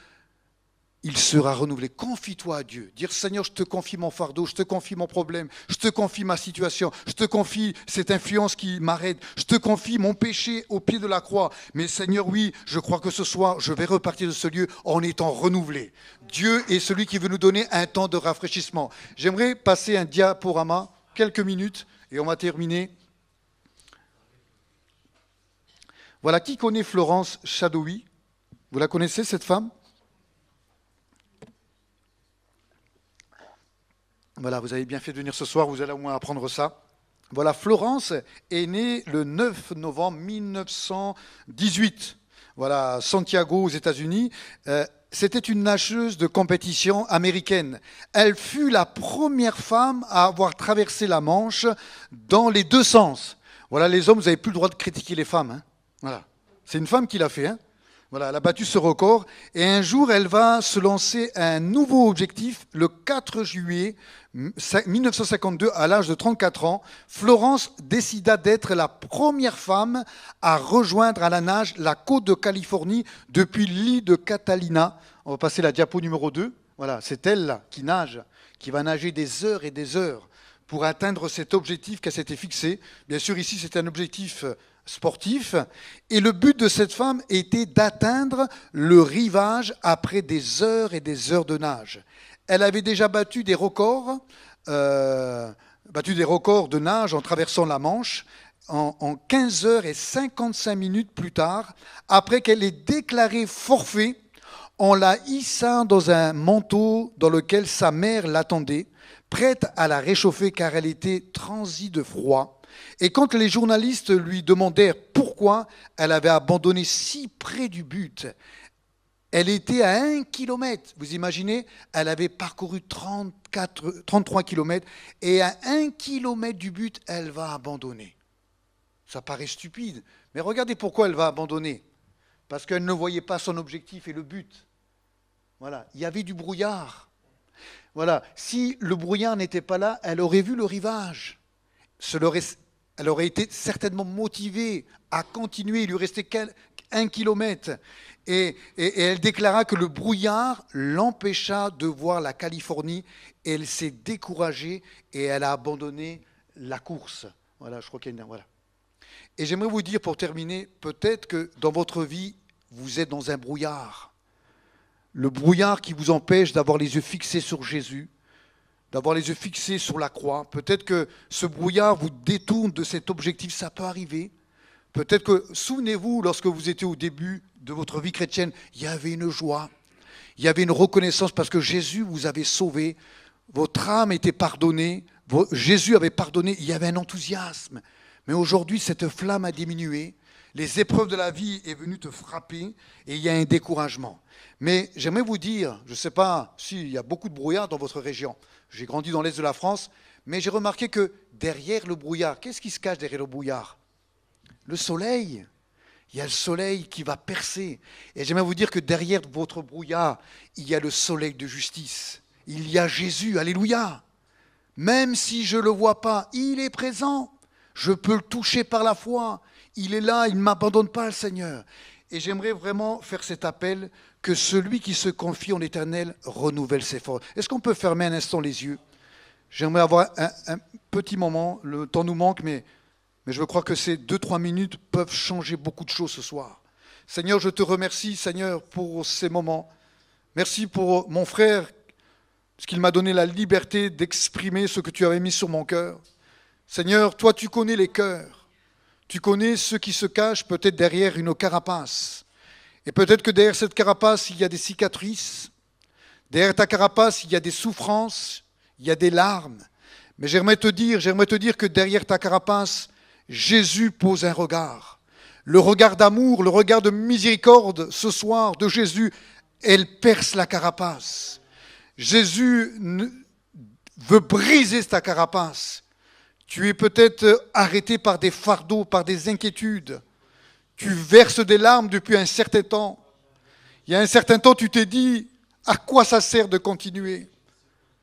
il sera renouvelé. Confie-toi à Dieu. Dire Seigneur, je te confie mon fardeau, je te confie mon problème, je te confie ma situation, je te confie cette influence qui m'arrête, je te confie mon péché au pied de la croix. Mais Seigneur, oui, je crois que ce soir, je vais repartir de ce lieu en étant renouvelé. Dieu est celui qui veut nous donner un temps de rafraîchissement. J'aimerais passer un diaporama, quelques minutes, et on va terminer. Voilà, qui connaît Florence Chadoui? Vous la connaissez, cette femme? Voilà, vous avez bien fait de venir ce soir, vous allez au moins apprendre ça. Voilà, Florence est née le 9 novembre 1918. Voilà, Santiago aux États-Unis. C'était une nageuse de compétition américaine. Elle fut la première femme à avoir traversé la Manche dans les deux sens. Voilà, les hommes, vous n'avez plus le droit de critiquer les femmes. Voilà, c'est une femme qui l'a fait. Voilà, elle a battu ce record. Et un jour, elle va se lancer un nouveau objectif. Le 4 juillet 1952, à l'âge de 34 ans, Florence décida d'être la première femme à rejoindre à la nage la côte de Californie depuis l'île de Catalina. On va passer la diapo numéro 2. Voilà, c'est elle là, qui nage, qui va nager des heures et des heures pour atteindre cet objectif qu'elle s'était fixé. Bien sûr, ici, c'est un objectif sportif. Et le but de cette femme était d'atteindre le rivage après des heures et des heures de nage. Elle avait déjà battu des records de nage en traversant la Manche. en 15h55 plus tard, après qu'elle ait déclaré forfait, on la hissa dans un manteau dans lequel sa mère l'attendait, prête à la réchauffer car elle était transie de froid. Et quand les journalistes lui demandèrent pourquoi elle avait abandonné si près du but, elle était à 1 kilomètre. Vous imaginez, elle avait parcouru 33 kilomètres et à 1 kilomètre du but, elle va abandonner. Ça paraît stupide, mais regardez pourquoi elle va abandonner. Parce qu'elle ne voyait pas son objectif et le but. Voilà, il y avait du brouillard. Voilà, si le brouillard n'était pas là, elle aurait vu le rivage. Elle aurait été certainement motivée à continuer. Il lui restait qu'1 kilomètre. Et elle déclara que le brouillard l'empêcha de voir la Californie. Et elle s'est découragée et elle a abandonné la course. Voilà, je crois qu'il y a une... Voilà. Et j'aimerais vous dire, pour terminer, peut-être que dans votre vie, vous êtes dans un brouillard. Le brouillard qui vous empêche d'avoir les yeux fixés sur Jésus, d'avoir les yeux fixés sur la croix. Peut-être que ce brouillard vous détourne de cet objectif, ça peut arriver. Peut-être que, souvenez-vous, lorsque vous étiez au début de votre vie chrétienne, il y avait une joie, il y avait une reconnaissance parce que Jésus vous avait sauvé, votre âme était pardonnée, Jésus avait pardonné, il y avait un enthousiasme. Mais aujourd'hui, cette flamme a diminué, les épreuves de la vie est venue te frapper et il y a un découragement. Mais j'aimerais vous dire, je ne sais pas s'il y a beaucoup de brouillard dans votre région. J'ai grandi dans l'Est de la France, mais j'ai remarqué que derrière le brouillard, qu'est-ce qui se cache derrière le brouillard? Le soleil. Il y a le soleil qui va percer. Et j'aimerais vous dire que derrière votre brouillard, il y a le soleil de justice. Il y a Jésus, alléluia. Même si je ne le vois pas, il est présent. Je peux le toucher par la foi. Il est là, il ne m'abandonne pas, le Seigneur. Et j'aimerais vraiment faire cet appel que celui qui se confie en l'Éternel renouvelle ses forces. Est-ce qu'on peut fermer un instant les yeux? J'aimerais avoir un petit moment, le temps nous manque, mais je crois que ces 2-3 minutes peuvent changer beaucoup de choses ce soir. Seigneur, je te remercie, Seigneur, pour ces moments. Merci pour mon frère, parce qu'il m'a donné la liberté d'exprimer ce que tu avais mis sur mon cœur. Seigneur, toi tu connais les cœurs. Tu connais ceux qui se cachent peut-être derrière une carapace. Et peut-être que derrière cette carapace, il y a des cicatrices. Derrière ta carapace, il y a des souffrances, il y a des larmes. Mais j'aimerais te dire que derrière ta carapace, Jésus pose un regard. Le regard d'amour, le regard de miséricorde ce soir de Jésus, elle perce la carapace. Jésus veut briser ta carapace. Tu es peut-être arrêté par des fardeaux, par des inquiétudes. Tu verses des larmes depuis un certain temps. Il y a un certain temps, tu t'es dit, à quoi ça sert de continuer?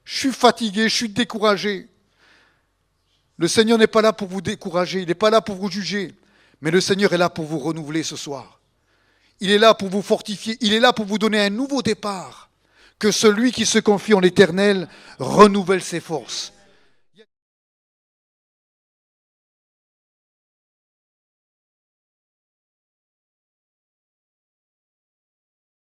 Je suis fatigué, je suis découragé. Le Seigneur n'est pas là pour vous décourager, il n'est pas là pour vous juger, mais le Seigneur est là pour vous renouveler ce soir. Il est là pour vous fortifier, il est là pour vous donner un nouveau départ. Que celui qui se confie en l'Éternel renouvelle ses forces.